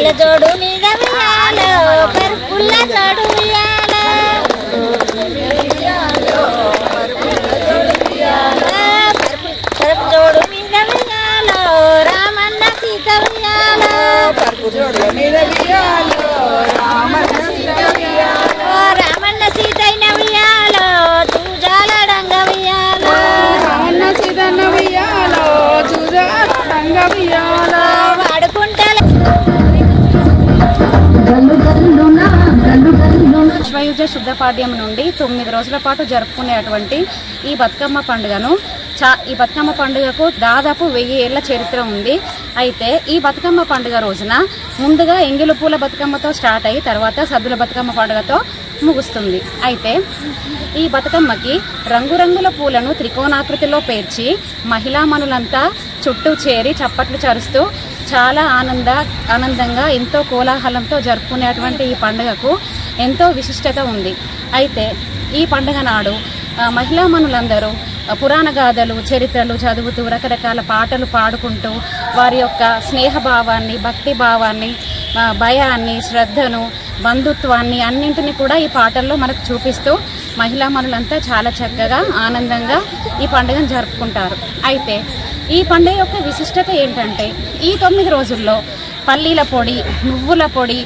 పరుపుల జోడు మీద ఉయ్యాలో పరుపుల జోడు ఉయ్యాలో పరుపు జోడు మీద ఉయ్యాలో రామన్న సీత ఉయ్యాలో పరుపు జోడు మీద ఉయ్యాలో రామన్న సీత ఉయ్యాలో రామన్న సీతైన ఉయ్యాలో చూజాలడంగ ఉయ్యాలో రామన్న సీతన్న ఉయ్యాలో చూజాలడంగ ఉయ్యాలో వాడుకుంటా విశ్వయుజ శుద్ధ పాడ్యం నుండి 9 రోజుల పాటు జరుపుకునేటువంటి ఈ బతుకమ్మ పండుగను ఈ బతుకమ్మ పండుగకు దాదాపు 1000 ఏళ్ల చరిత్ర ఉంది. అయితే ఈ బతుకమ్మ పండుగ రోజున ముందుగా ఎంగిలి పూల బతుకమ్మతో స్టార్ట్ అయ్యి తర్వాత సద్దుల బతుకమ్మ పండుగతో ముగుస్తుంది. అయితే ఈ బతుకమ్మకి రంగురంగుల పూలను త్రికోణాకృతిలో పేర్చి మహిళామణులంతా చుట్టూ చేరి చప్పట్లు చరుస్తూ చాలా ఆనందంగా ఎంతో కోలాహలంతో జరుపుకునేటువంటి ఈ పండుగకు ఎంతో విశిష్టత ఉంది. అయితే ఈ పండుగ నాడు మహిళామణులందరూ పురాణ గాథలు చరిత్రలు చదువుతూ రకరకాల పాటలు పాడుకుంటూ వారి యొక్క స్నేహభావాన్ని భక్తి భావాన్ని భయాన్ని శ్రద్ధను బంధుత్వాన్ని అన్నింటినీ కూడా ఈ పాటల్లో మనకు చూపిస్తూ మహిళామణులంతా చాలా చక్కగా ఆనందంగా ఈ పండుగను జరుపుకుంటారు. అయితే ఈ పండుగ యొక్క విశిష్టత ఏంటంటే ఈ 9 రోజుల్లో పల్లీల పొడి నువ్వుల పొడి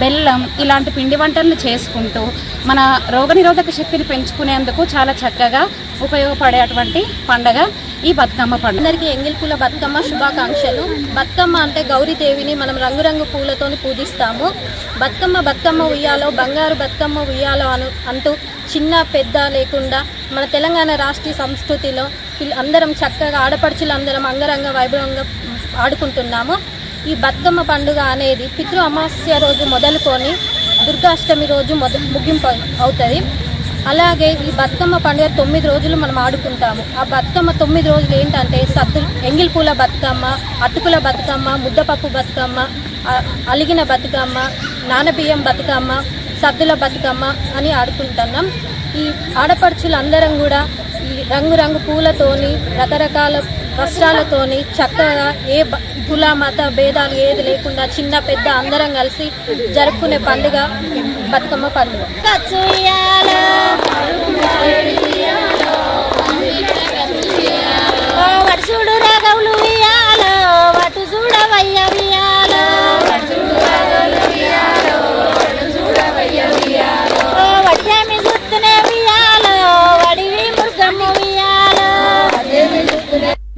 బెల్లం ఇలాంటి పిండి వంటలను చేసుకుంటూ మన రోగనిరోధక శక్తిని పెంచుకునేందుకు చాలా చక్కగా ఉపయోగపడేటువంటి పండుగ ఈ బతుకమ్మ పండుగ. అందరికీ ఎంగిలి పూల బతుకమ్మ శుభాకాంక్షలు. బతుకమ్మ అంటే గౌరీదేవిని మనం రంగురంగు పూలతోని పూజిస్తాము. బతుకమ్మ ఉయ్యాలో బంగారు బతుకమ్మ ఉయ్యాలో అంటూ చిన్న పెద్ద లేకుండా మన తెలంగాణ రాష్ట్రీయ సంస్కృతిలో అందరం చక్కగా ఆడపడుచులు అందరం అంగరంగ వైభవంగా ఆడుకుంటున్నాము. ఈ బతుకమ్మ పండుగ అనేది పితృ అమావాస్య రోజు మొదలుకొని దుర్గాష్టమి రోజు ముగింపు అవుతుంది. అలాగే ఈ బతుకమ్మ పండుగ 9 రోజులు మనం ఆడుకుంటాము. ఆ బతుకమ్మ 9 రోజులు ఏంటంటే ఎంగిలి పూల బతుకమ్మ, అటుకుల బతుకమ్మ, ముద్దపప్పు బతుకమ్మ, అలిగిన బతుకమ్మ, నానబియ్యం బతుకమ్మ, సద్దుల బతుకమ్మ అని ఆడుకుంటున్నాం. ఈ ఆడపడుచులందరం కూడా ఈ రంగురంగు పూలతోని రకరకాల వస్త్రాలతోని చక్కగా ఏ కుల మత భేదాలు ఏది లేకుండా చిన్న పెద్ద అందరం కలిసి జరుపుకునే పండుగ బతుకమ్మ పండుగ. వటు చూడు రాగవులు వియాలో వటు చూడవయ్య వియాలో వడ్డామి గుర్తునే వియాలో వడివి మురుగమ్మ వియాలో.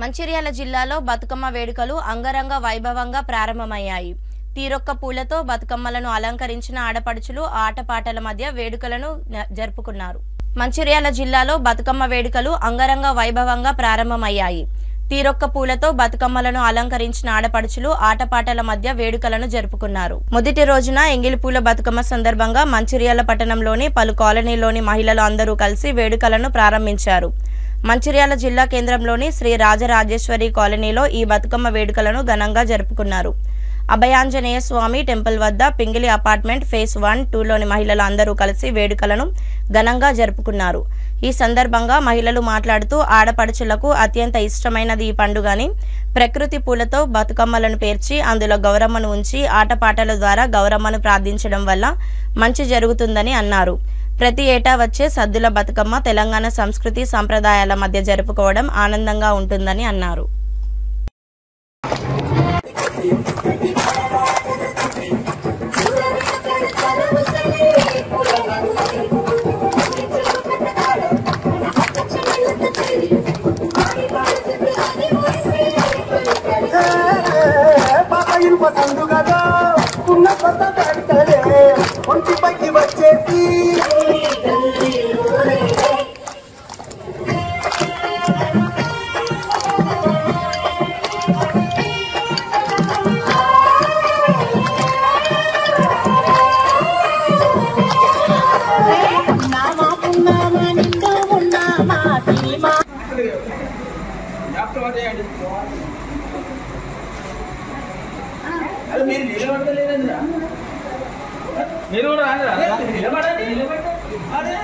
మంచిర్యాల జిల్లాలో బతుకమ్మ వేడుకలు అంగరంగ వైభవంగా ప్రారంభమయ్యాయి. తీరొక్క పూలతో బతుకమ్మలను అలంకరించిన ఆడపడుచులు ఆటపాటల మధ్య వేడుకలను జరుపుకున్నారు. మంచిర్యాల జిల్లాలో బతుకమ్మ వేడుకలు అంగరంగ వైభవంగా ప్రారంభమయ్యాయి. తీరొక్క పూలతో బతుకమ్మలను అలంకరించిన ఆడపడుచులు ఆటపాటల మధ్య వేడుకలను జరుపుకున్నారు. మొదటి రోజున ఎంగిలి పూల బతుకమ్మ సందర్భంగా మంచిర్యాల పట్టణంలోని పలు కాలనీలోని మహిళలు అందరూ కలిసి వేడుకలను ప్రారంభించారు. మంచిర్యాల జిల్లా కేంద్రంలోని శ్రీ రాజరాజేశ్వరి కాలనీలో ఈ బతుకమ్మ వేడుకలను ఘనంగా జరుపుకున్నారు. అభయాంజనేయ స్వామి టెంపుల్ వద్ద పింగిలి అపార్ట్మెంట్ ఫేజ్ 1, 2లోని మహిళలు అందరూ కలిసి వేడుకలను ఘనంగా జరుపుకున్నారు. ఈ సందర్భంగా మహిళలు మాట్లాడుతూ ఆడపడుచులకు అత్యంత ఇష్టమైనది ఈ పండుగని ప్రకృతి పూలతో బతుకమ్మలను పేర్చి అందులో గౌరమ్మను ఉంచి ఆటపాటల ద్వారా గౌరమ్మను ప్రార్థించడం వల్ల మంచి జరుగుతుందని అన్నారు. ప్రతి ఏటా వచ్చే సద్దుల బతుకమ్మ తెలంగాణ సంస్కృతి సంప్రదాయాల మధ్య జరుపుకోవడం ఆనందంగా ఉంటుందని అన్నారు. ఒంటిపైకి వచ్చేసి మీరు నిలబడలేదండి, మీరు కూడా నిలబడండి. అదే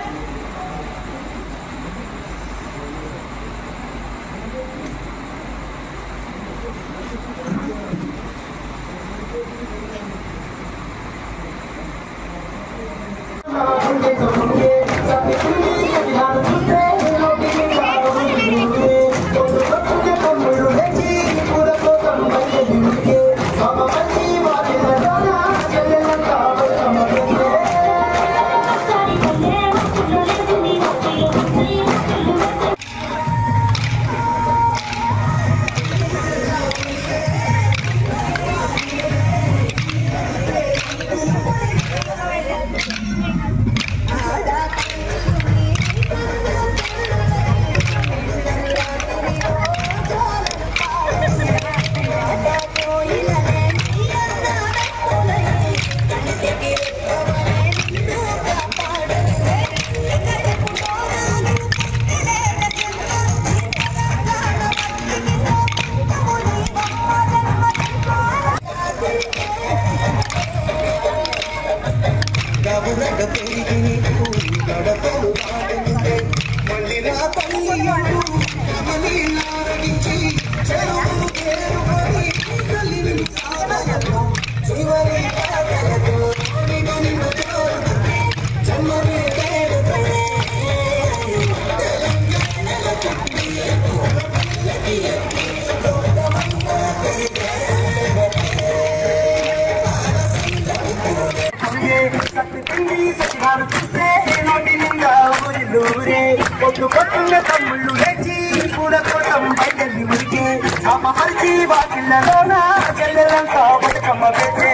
అన్న తమ్ముళ్ళు లేచి పూల కోసం బయలుదేరి ఉరికే అమ్మ మరిచి వాకిళ్ళలోన చెల్లెలంతా బతుకమ్మ పెట్టే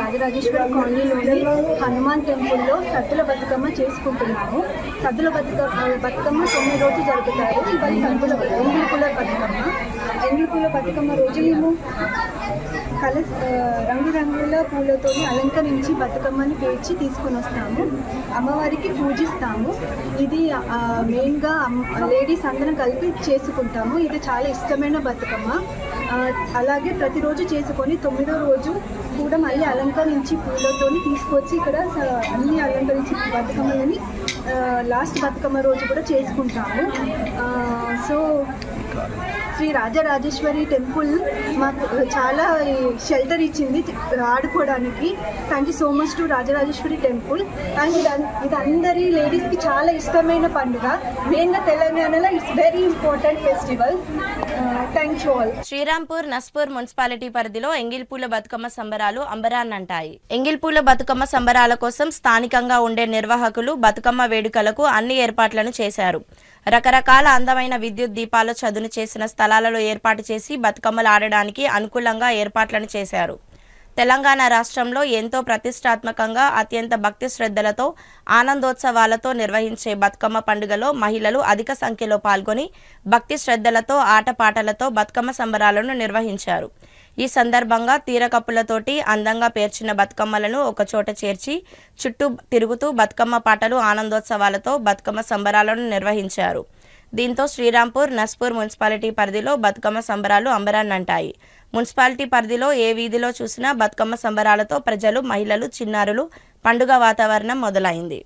రాజరాజేశ్వర కాలనీలోని హనుమాన్ టెంపుల్లో సద్దుల బతుకమ్మ చేసుకుంటున్నాము. సద్దుల బతుకమ్మ 9 రోజులు జరుపుతారు. ఇవాళ ఎంగిలిపూల బతుకమ్మ రోజు మేము రంగురంగుల పూలతో అలంకరించి బతుకమ్మని పేర్చి తీసుకొని వస్తాము. అమ్మవారికి పూజిస్తాము. ఇది మెయిన్గా లేడీస్ అందరం కలిపి చేసుకుంటాము. ఇది చాలా ఇష్టమైన బతుకమ్మ. అలాగే ప్రతిరోజు చేసుకొని 9వ రోజు కూడా మళ్ళీ అలంకరించి పూలతో తీసుకొచ్చి ఇక్కడ అన్ని అలంకరించి బతుకమ్మలని లాస్ట్ బతుకమ్మ రోజు కూడా చేసుకుంటాము. సో శ్రీ రాజరాజేశ్వరి టెంపుల్ మాకు చాలా షెల్టర్ ఇచ్చింది ఆడుకోవడానికి. Thank you so much to Rajarajeshwari temple. And ఇది అందరి లేడీస్కి చాలా ఇష్టమైన పండుగ. మెయిన్గా తెలంగాణలో it's very important festival. Thank you all. Srirampur Naspur municipality పరిధిలో ఎంగిల్పూల బతుకమ్మ సంబరాలు అంబరాన్నంటాయి. ఎంగిల్పూల బతుకమ్మ సంబరాల కోసం స్థానికంగా ఉండే నిర్వాహకులు బతుకమ్మ వేడుకలకు అన్ని ఏర్పాట్లను చేశారు. రకరకాల అందమైన విద్యుత్ దీపాల చదును చేసిన స్థలాలలో ఏర్పాటు చేసి బతుకమ్మలు ఆడడానికి అనుకూలంగా ఏర్పాట్లను చేశారు. తెలంగాణ రాష్ట్రంలో ఎంతో ప్రతిష్టాత్మకంగా అత్యంత భక్తి శ్రద్ధలతో ఆనందోత్సవాలతో నిర్వహించే బతుకమ్మ పండుగలో మహిళలు అధిక సంఖ్యలో పాల్గొని భక్తి శ్రద్ధలతో ఆటపాటలతో బతుకమ్మ సంబరాలను నిర్వహించారు. ఈ సందర్భంగా తీరకప్పులతోటి అందంగా పేర్చిన బతుకమ్మలను ఒకచోట చేర్చి చుట్టూ తిరుగుతూ బతుకమ్మ పాటలు ఆనందోత్సవాలతో బతుకమ్మ సంబరాలను నిర్వహించారు. దీంతో శ్రీరాంపూర్ నస్పూర్ మున్సిపాలిటీ పరిధిలో బతుకమ్మ సంబరాలు అంబరాన్నంటాయి. మున్సిపాలిటీ పరిధిలో ఏ వీధిలో చూసినా బతుకమ్మ సంబరాలతో ప్రజలు, మహిళలు, చిన్నారులు పండుగ వాతావరణం మొదలైంది.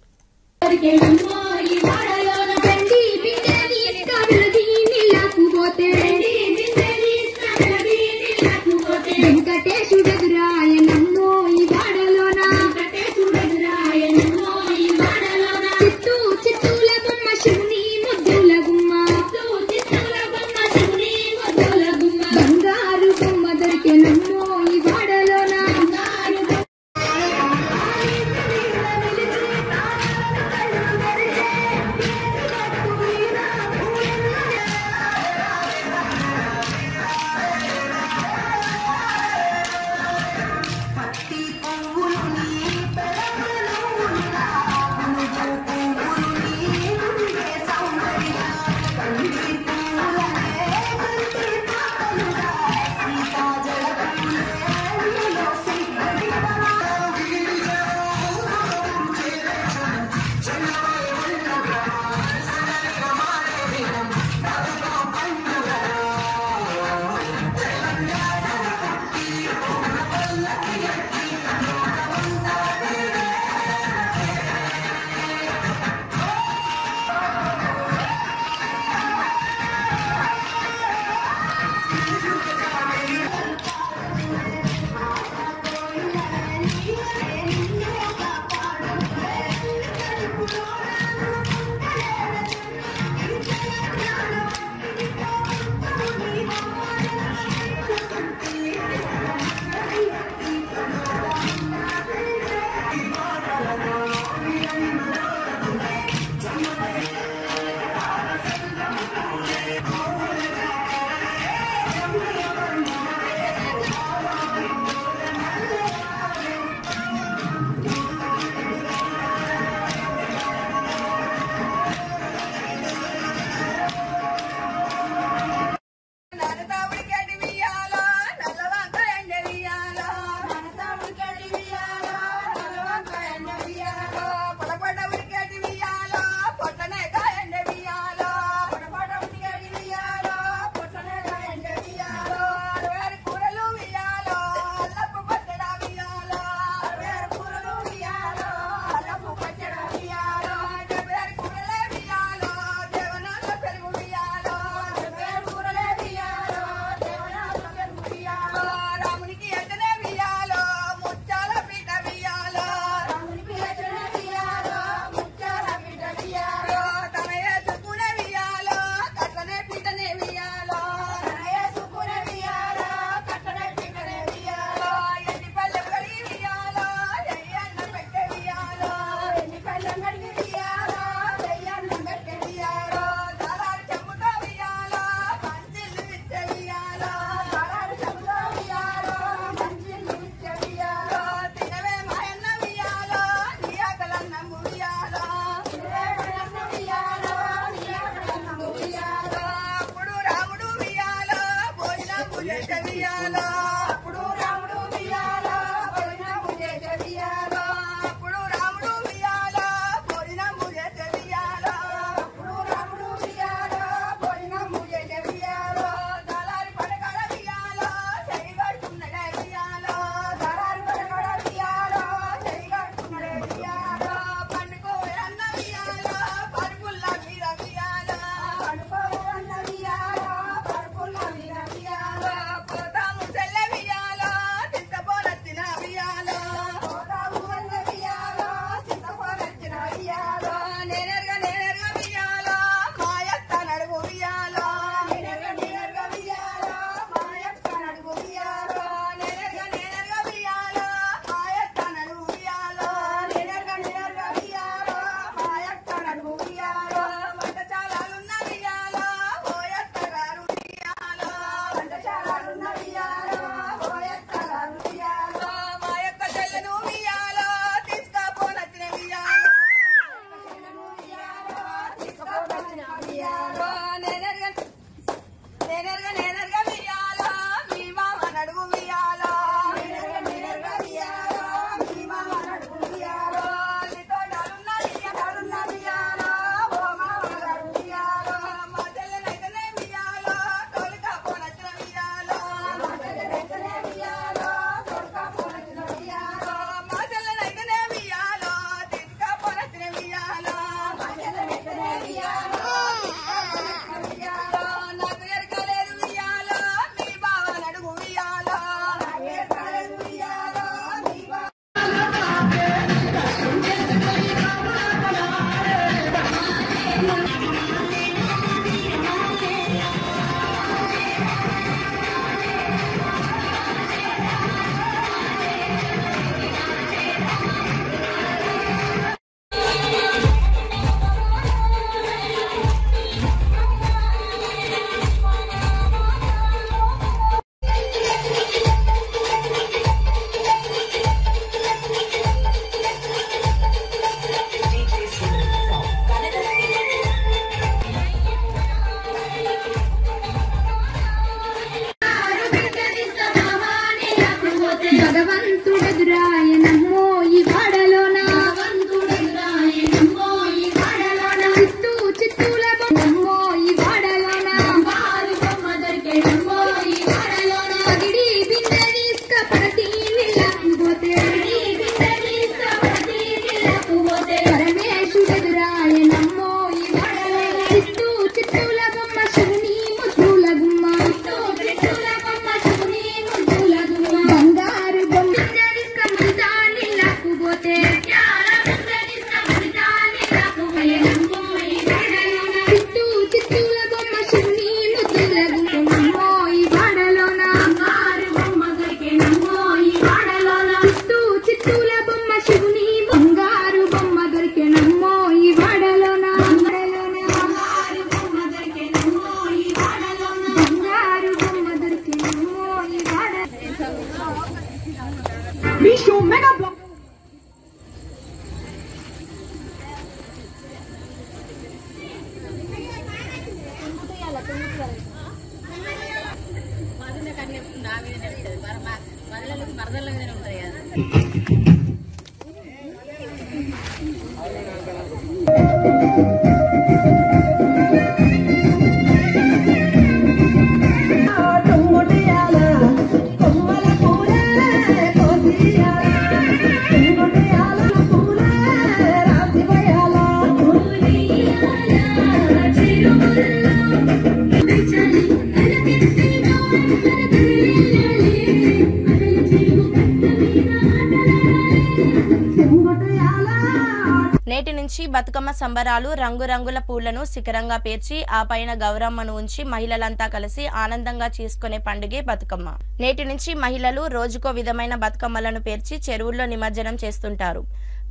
నేటి నుంచి బతుకమ్మ సంబరాలు రంగురంగుల పూలను శిఖరంగా పేర్చి ఆ పైన గౌరమ్మను ఉంచి మహిళలంతా కలిసి ఆనందంగా చేసుకునే పండుగే బతుకమ్మ. నేటి నుంచి మహిళలు రోజుకో విధమైన బతుకమ్మలను పేర్చి చెరువుల్లో నిమజ్జనం చేస్తుంటారు.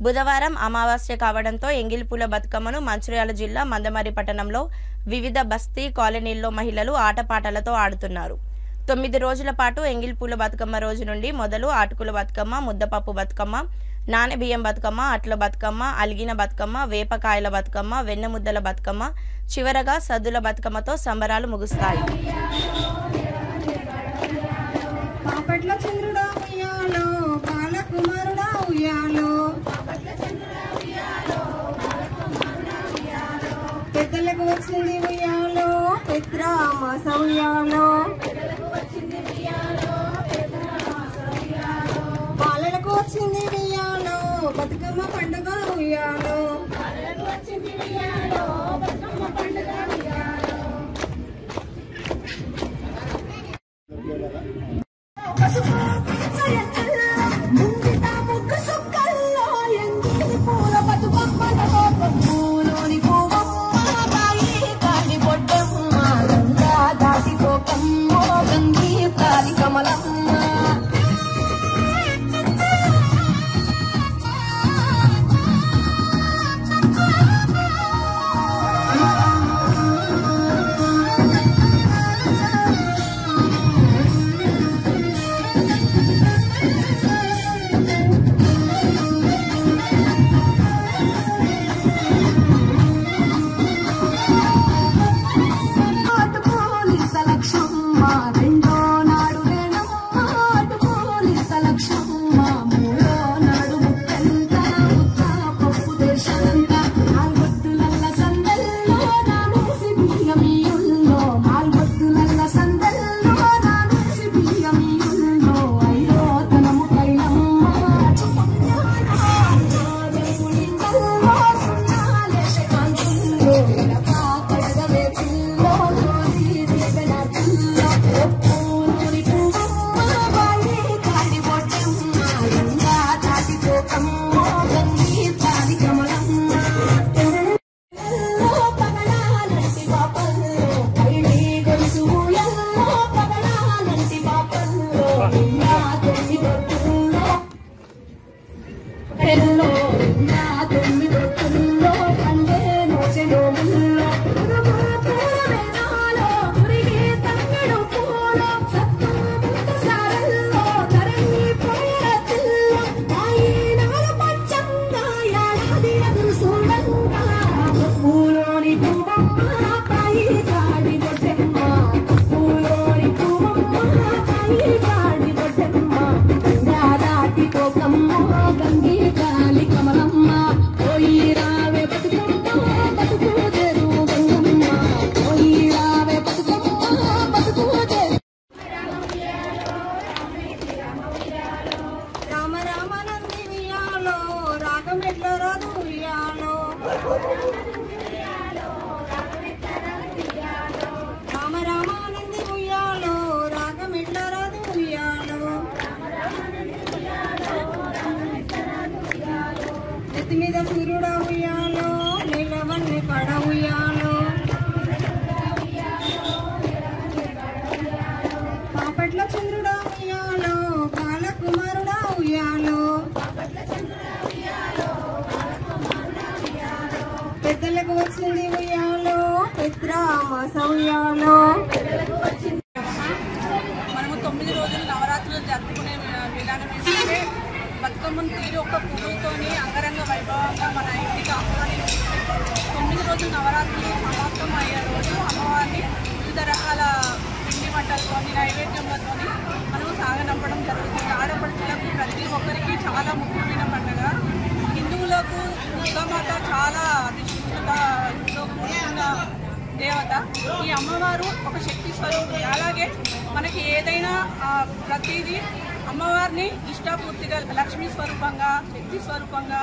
బుధవారం అమావాస్య కావడంతో ఎంగిలిపూల బతుకమ్మను మంచిర్యాల జిల్లా మందమరి పట్టణంలో వివిధ బస్తీ కాలనీల్లో మహిళలు ఆటపాటలతో ఆడుతున్నారు. 9 రోజుల పాటు ఎంగిలిపూల బతుకమ్మ రోజు నుండి మొదలు ఆటుకుల బతుకమ్మ, ముద్దపప్పు బతుకమ్మ, నానబియ్యం బతుకమ్మ, అట్ల బతుకమ్మ, అలిగిన బతుకమ్మ, వేపకాయల బతుకమ్మ, వెన్నముద్దల బతుకమ్మ, చివరగా సద్దుల బతుకమ్మతో సంబరాలు ముగుస్తాయి. పాపట్ల చంద్రుడా ఉయ్యాలో బాలకుమారుడా ఉయ్యాలో పెద్దలకు వచ్చింది ఉయ్యాలో పెద్రామాస ఉయ్యాలో బాలలకు వచ్చింది ఉయ్యాలో బతుకమ్మ పండుగ ఉయ్యాలో మీద సూర్యుడా ఉయ్యాలో నిలవన్ని పడ ఉయ్యాలో పాపట్ల చంద్రుడా ఉయ్యాలో బాలకుమారుడా ఉయ్యాలో పెద్దలకు వచ్చింది ఉయ్యాలో పెద్రామాస ఉయ్యాలో. మనము 9 రోజులు నవరాత్రులు జరుపుకునే విధానం ఏంటంటే బతుకమ్మను తీరి ఒక్క పువ్వులతోని అంగరంగ వైభవంగా మన ఇంటికి ఆహ్వానించి 9 రోజులు నవరాత్రులు సమాప్తం అయ్యే రోజు అమ్మవారిని వివిధ రకాల పిండి వంటలతోని నైవేద్యంలతో మనము సాగనంపడం జరుగుతుంది. ఆడపడుచులకు ప్రతి ఒక్కరికి చాలా ముఖ్యమైన పండుగ. హిందువులకు దుర్గామాత చాలా అధిష్ఠితంతో కూడుకున్న దేవత. ఈ అమ్మవారు ఒక శక్తి స్వరూపం. అలాగే మనకి ఏదైనా ప్రతిదీ అమ్మవారిని ఇష్టాపూర్తిగా లక్ష్మీ స్వరూపంగా, శక్తి స్వరూపంగా,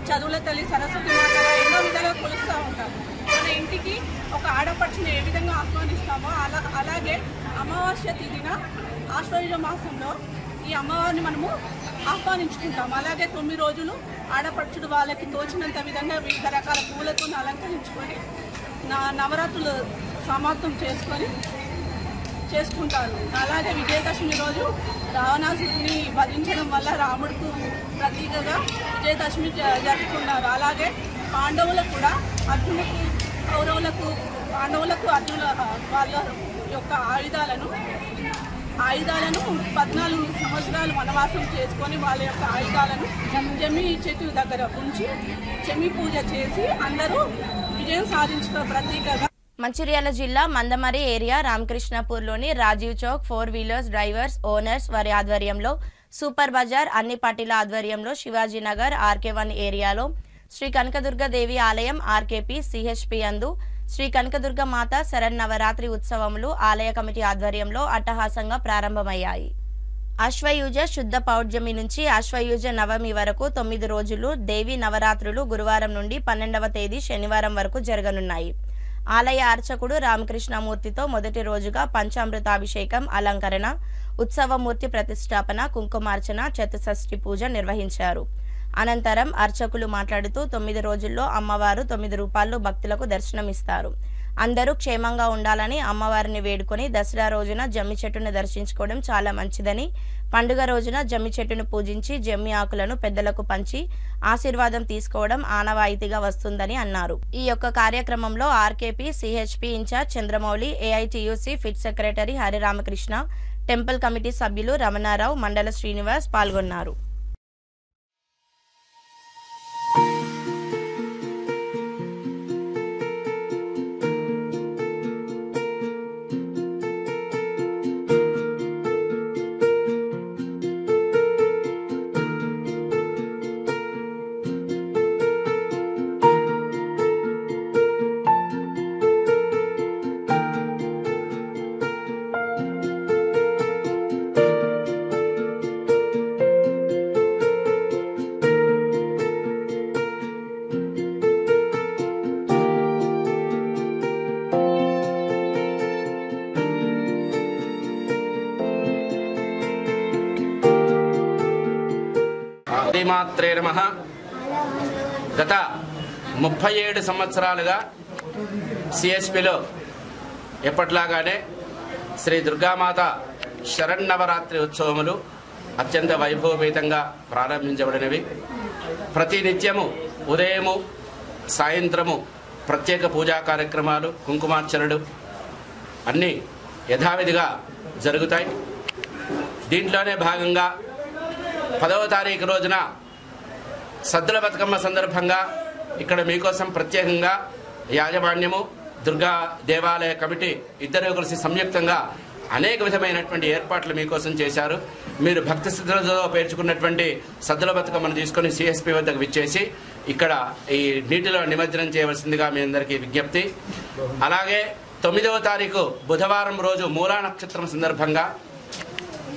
చదువుల తల్లి సరస్వతి మాతగా ఎన్నో విధాలుగా కొలుస్తూ ఉంటాం. మన ఇంటికి ఒక ఆడపడుచుని ఏ విధంగా ఆహ్వానిస్తామో అలాగే అమావాస్య తిథిన ఆశ్వయుజ మాసంలో ఈ అమ్మవారిని మనము ఆహ్వానించుకుంటాం. అలాగే 9 రోజులు ఆడపడుచుడు వాళ్ళకి తోచినంత విధంగా వివిధ రకాల పూలతో అలంకరించుకొని నవరాత్రులు సమాప్తం చేసుకుంటారు. అలాగే విజయదశమి రోజు రావణాసురుడిని వధించడం వల్ల రాముడికి ప్రతీకగా విజయదశమి జరుపుకున్నారు. అలాగే పాండవులకు కూడా అర్జునులకు అర్జునుల వాళ్ళ యొక్క ఆయుధాలను 14 సంవత్సరాలు వనవాసం చేసుకొని వాళ్ళ యొక్క ఆయుధాలను జమి చెట్టు దగ్గర ఉంచి జమి పూజ చేసి అందరూ విజయం సాధించిన ప్రతీకగా మంచిర్యాల జిల్లా మందమరి ఏరియా రామకృష్ణపూర్లోని Rajiv Chowk 4 wheelers drivers owners వారి ఆధ్వర్యంలో సూపర్ బజార్ అన్ని పార్టీల ఆధ్వర్యంలో శివాజీనగర్ RK1 ఏరియాలో శ్రీ కనకదుర్గదేవి ఆలయం RKP CHP అందు శ్రీ కనకదుర్గ మాత శరన్నవరాత్రి ఉత్సవములు ఆలయ కమిటీ ఆధ్వర్యంలో అట్టహాసంగా ప్రారంభమయ్యాయి. అశ్వయుజ శుద్ధ పౌర్ణమి నుంచి అశ్వయుజ నవమి వరకు 9 రోజులు దేవి నవరాత్రులు గురువారం నుండి 12వ తేదీ శనివారం వరకు జరగనున్నాయి. ఆలయ అర్చకుడు రామకృష్ణమూర్తితో మొదటి రోజుగా పంచామృతాభిషేకం అలంకరణ ఉత్సవమూర్తి ప్రతిష్టాపన కుంకుమార్చన చతుషష్ఠి పూజ నిర్వహించారు. అనంతరం అర్చకులు మాట్లాడుతూ 9 రోజుల్లో అమ్మవారు 9 రూపాల్లో భక్తులకు దర్శనమిస్తారు. అందరూ క్షేమంగా ఉండాలని అమ్మవారిని వేడుకొని దసరా రోజున జమ్మి చెట్టును దర్శించుకోవడం చాలా మంచిదని, పండుగ రోజున జమ్మి చెట్టును పూజించి జమ్మి ఆకులను పెద్దలకు పంచి ఆశీర్వాదం తీసుకోవడం ఆనవాయితీగా వస్తుందని అన్నారు. ఈ యొక్క కార్యక్రమంలో RKP CHP incharge Chandramouli, AITUC pit secretary Hariramakrishna, temple committee సభ్యులు రమణారావు, మండల శ్రీనివాస్ పాల్గొన్నారు. శ్రీమాత్రే నమః. గత 37 సంవత్సరాలుగా CHPలో ఎప్పట్లాగానే శ్రీ దుర్గామాత శరన్నవరాత్రి ఉత్సవములు అత్యంత వైభవపేతంగా ప్రారంభించబడినవి. ప్రతి నిత్యము ఉదయము సాయంత్రము ప్రత్యేక పూజా కార్యక్రమాలు కుంకుమార్చనలు అన్నీ యథావిధిగా జరుగుతాయి. దీంట్లోనే భాగంగా 10వ తారీఖు రోజున సద్దుల బతుకమ్మ సందర్భంగా ఇక్కడ మీకోసం ప్రత్యేకంగా యాజమాన్యము దుర్గా దేవాలయ కమిటీ ఇద్దరు కలిసి సంయుక్తంగా అనేక విధమైనటువంటి ఏర్పాట్లు మీకోసం చేశారు. మీరు భక్తి శ్రద్ధలతో పేర్చుకున్నటువంటి సద్దుల బతుకమ్మను తీసుకొని CHP వద్దకు విచ్చేసి ఇక్కడ ఈ నీటిలో నిమజ్జనం చేయవలసిందిగా మీ అందరికీ విజ్ఞప్తి. అలాగే 9వ తారీఖు బుధవారం రోజు మూలా నక్షత్రం సందర్భంగా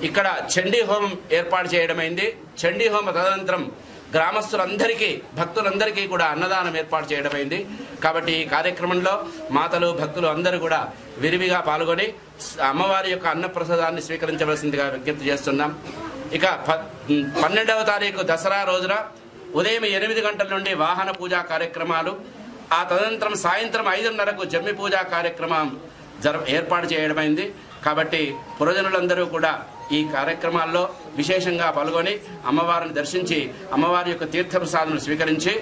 ఇక్కడ చండీ హోమం ఏర్పాటు చేయడమైంది. చండీ హోమ తదనంతరం గ్రామస్తులందరికీ భక్తులందరికీ కూడా అన్నదానం ఏర్పాటు చేయడమైంది. కాబట్టి ఈ కార్యక్రమంలో మాతలు భక్తులు అందరూ కూడా విరివిగా పాల్గొని అమ్మవారి యొక్క అన్నప్రసాదాన్ని స్వీకరించవలసిందిగా విజ్ఞప్తి చేస్తున్నాం. ఇక 12వ తారీఖు దసరా రోజున ఉదయం 8 గంటల నుండి వాహన పూజా కార్యక్రమాలు, ఆ తదనంతరం సాయంత్రం 5:30కు జమ్మి పూజా కార్యక్రమం ఏర్పాటు చేయడమైంది. కాబట్టి పురజనులందరూ కూడా ఈ కార్యక్రమాల్లో విశేషంగా పాల్గొని అమ్మవారిని దర్శించి అమ్మవారి యొక్క తీర్థప్రసాదం స్వీకరించి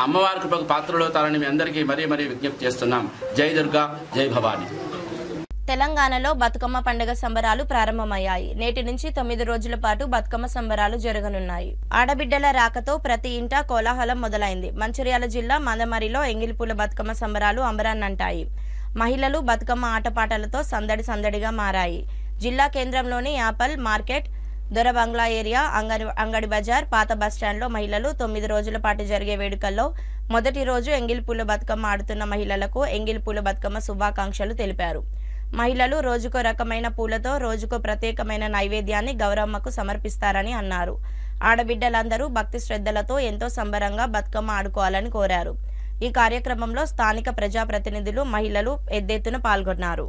అమ్మవారి కృపకు పాత్రలవుతారని మీ అందరికీ మరీ మరీ విజ్ఞప్తి చేస్తున్నాం. జై దుర్గా, జై భవాని. తెలంగాణలో బతుకమ్మ పండుగ సంబరాలు ప్రారంభమయ్యాయి. నేటి నుంచి 9 రోజుల పాటు బతుకమ్మ సంబరాలు జరగనున్నాయి. ఆడబిడ్డల రాకతో ప్రతి ఇంటా కోలాహలం మొదలైంది. మంచిర్యాల జిల్లా మందమరిలో ఎంగిలిపూల బతుకమ్మ సంబరాలు అంబరాన్నంటాయి. మహిళలు బతుకమ్మ ఆటపాటలతో సందడి సందడిగా మారాయి. జిల్లా కేంద్రంలోని యాపల్ మార్కెట్, దొరబంగ్లా ఏరియా, అంగడి బజార్, పాత బస్టాండ్లో మహిళలు 9 రోజుల పాటు జరిగే వేడుకల్లో మొదటి రోజు ఎంగిలిపూల బతుకమ్మ ఆడుతున్న మహిళలకు ఎంగిలిపూల బతుకమ్మ శుభాకాంక్షలు తెలిపారు. మహిళలు రోజుకో రకమైన పూలతో రోజుకో ప్రత్యేకమైన నైవేద్యాన్ని గౌరమ్మకు సమర్పిస్తారని అన్నారు. ఆడబిడ్డలందరూ భక్తి శ్రద్ధలతో ఎంతో సంబరంగా బతుకమ్మ ఆడుకోవాలని కోరారు. ఈ కార్యక్రమంలో స్థానిక ప్రజాప్రతినిధులు, మహిళలు ఎద్దెత్తున పాల్గొన్నారు.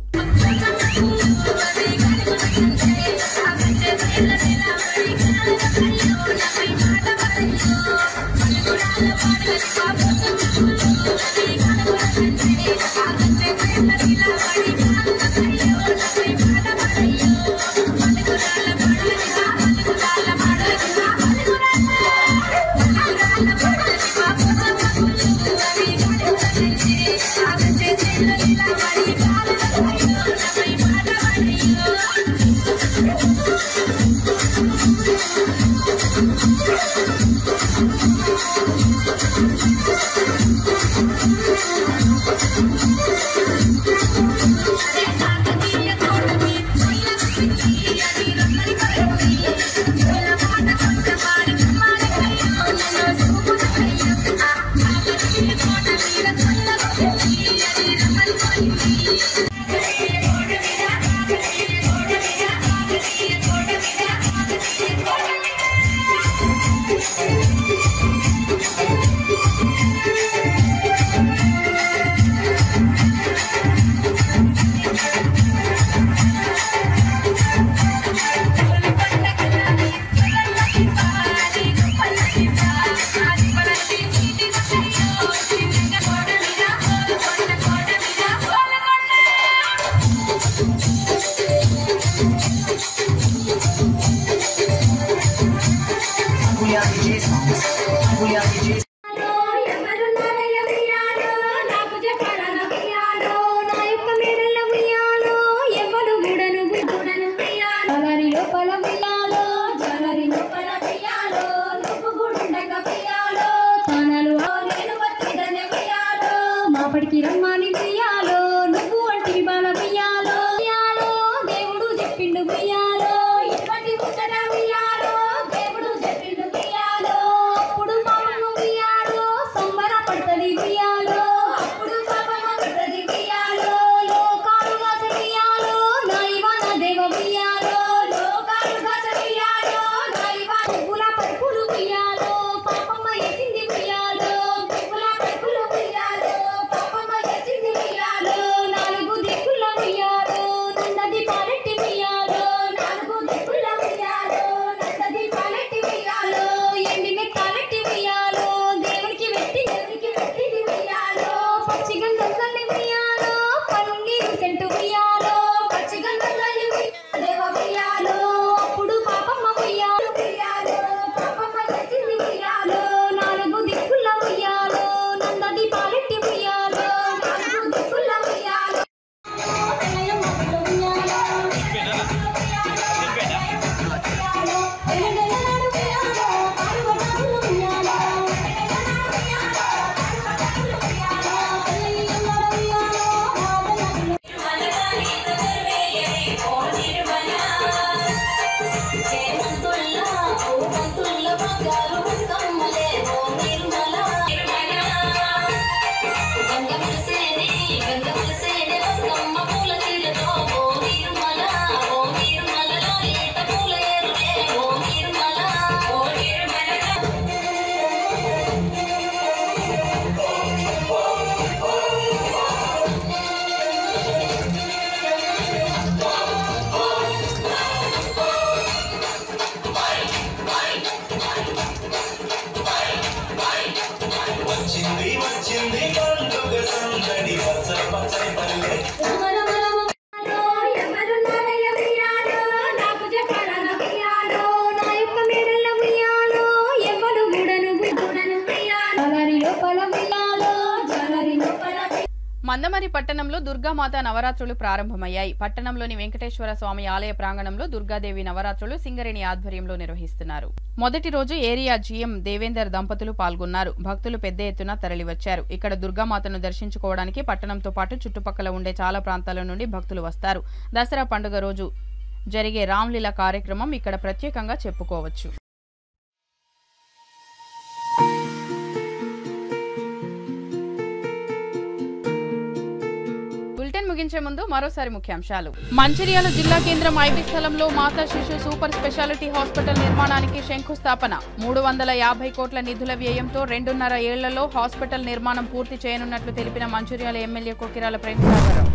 అప్పటికి రమ్మని బియ్యాలో నువ్వు అంటే బాల బియ్యాలో దేవుడు చెప్పిండు బియ్యాలో ఇటువంటి ముచ్చట బియ్యాలో దేవుడు చెప్పిండు బియ్యాలో అప్పుడు పాపము బియ్యాలో సంబర పడుతుంది బియ్యాలో అప్పుడు పాపము పడుతుంది బియ్యాలో లోకాలు గాస బియ్యాలో నాయవాన దేవ బియ్యాలో లోకాలు గాస బియ్యాలో నాయవాన పువ్వుల పరుపులు బియ్యాలో పాపమ్మ ఎసింది బియ్యాలో పువ్వుల పరుపులు బియ్యాలో పాపమ్మ ఎసింది బియ్యాలో నాలుగు దిక్కుల బియ్యాలో నందది పాలెట్టి బియ్యాలో నాలుగు దిక్కుల బియ్యాలో నందది పాలెట్టి బియ్యాలో ఎండి మెత్తాలెట్టి బియ్యాలో దేవునికి పెట్టింది బియ్యాలో పచ్చి గంధల్లి బియ్యాలో పనుంగి సెంటు బియ్యాలో పచ్చి గంధల్లి దేవ బియ్యాలో అప్పుడు పాపమ్మ బియ్యాలో పాపమ్మ చేసింది బియ్యాలో నాలుగు దిక్కుల బియ్యాలో నందది పాలెట్టి బియ్యాలో నాలుగు దిక్కుల బియ్యాలో మందమరి పట్టణంలో దుర్గామాత నవరాత్రులు ప్రారంభమయ్యాయి. పట్టణంలోని వెంకటేశ్వర స్వామి ఆలయ ప్రాంగణంలో దుర్గాదేవి నవరాత్రులు సింగరేణి ఆధ్వర్యంలో నిర్వహిస్తున్నారు. మొదటి రోజు ఏరియా జీఎం దేవేందర్ దంపతులు పాల్గొన్నారు. భక్తులు పెద్ద ఎత్తున తరలివచ్చారు. ఇక్కడ దుర్గామాతను దర్శించుకోవడానికి పట్టణంతో పాటు చుట్టుపక్కల ఉండే చాలా ప్రాంతాల నుండి భక్తులు వస్తారు. దసరా పండుగ రోజు జరిగే రామ్లీలా కార్యక్రమం ఇక్కడ ప్రత్యేకంగా చెప్పుకోవచ్చు. ముగించే ముందు మరోసారి ముఖ్యాంశాలు. మంచిర్యాల జిల్లా కేంద్రం ఐబీ స్థలంలో మాతా శిశు సూపర్ స్పెషాలిటీ హాస్పిటల్ నిర్మాణానికి శంకుస్థాపన. 350 కోట్ల నిధుల వ్యయంతో 2.5 ఏళ్లలో హాస్పిటల్ నిర్మాణం పూర్తి చేయనున్నట్లు తెలిపిన మంచిర్యాల ఎమ్మెల్యే కొకిరాల ప్రేమసాగరరావు.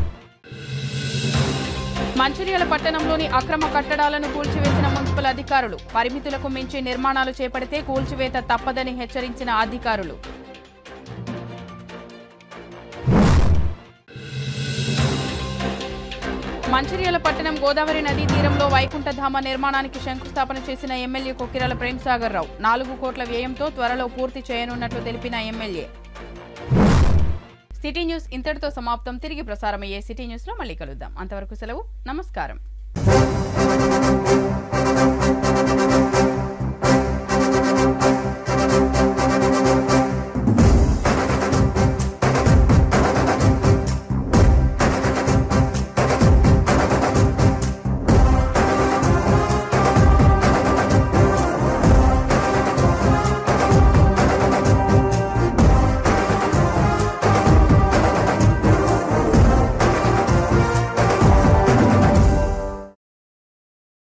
మంచిర్యాల పట్టణంలోని అక్రమ కట్టడాలను కూల్చివేసిన మున్సిపల్ అధికారులు. పరిమితులకు మించి నిర్మాణాలు చేపడితే కూల్చివేత తప్పదని హెచ్చరించిన అధికారులు. మంచిర్యాల పట్టణం గోదావరి నదీ తీరంలో వైకుంఠధామ నిర్మాణానికి శంకుస్థాపన చేసిన ఎమ్మెల్యే కొకిరాల ప్రేమసాగరరావు. 4 కోట్ల వ్యయంతో త్వరలో పూర్తి చేయనున్నట్లు తెలిపిన ఎమ్మెల్యే. సిటీ న్యూస్ ఇంతటితో సమాప్తం. తిరిగి ప్రసారమయ్యే సిటీ న్యూస్ లో మళ్ళీ కలుద్దాం. అంతవరకు సెలవు. నమస్కారం.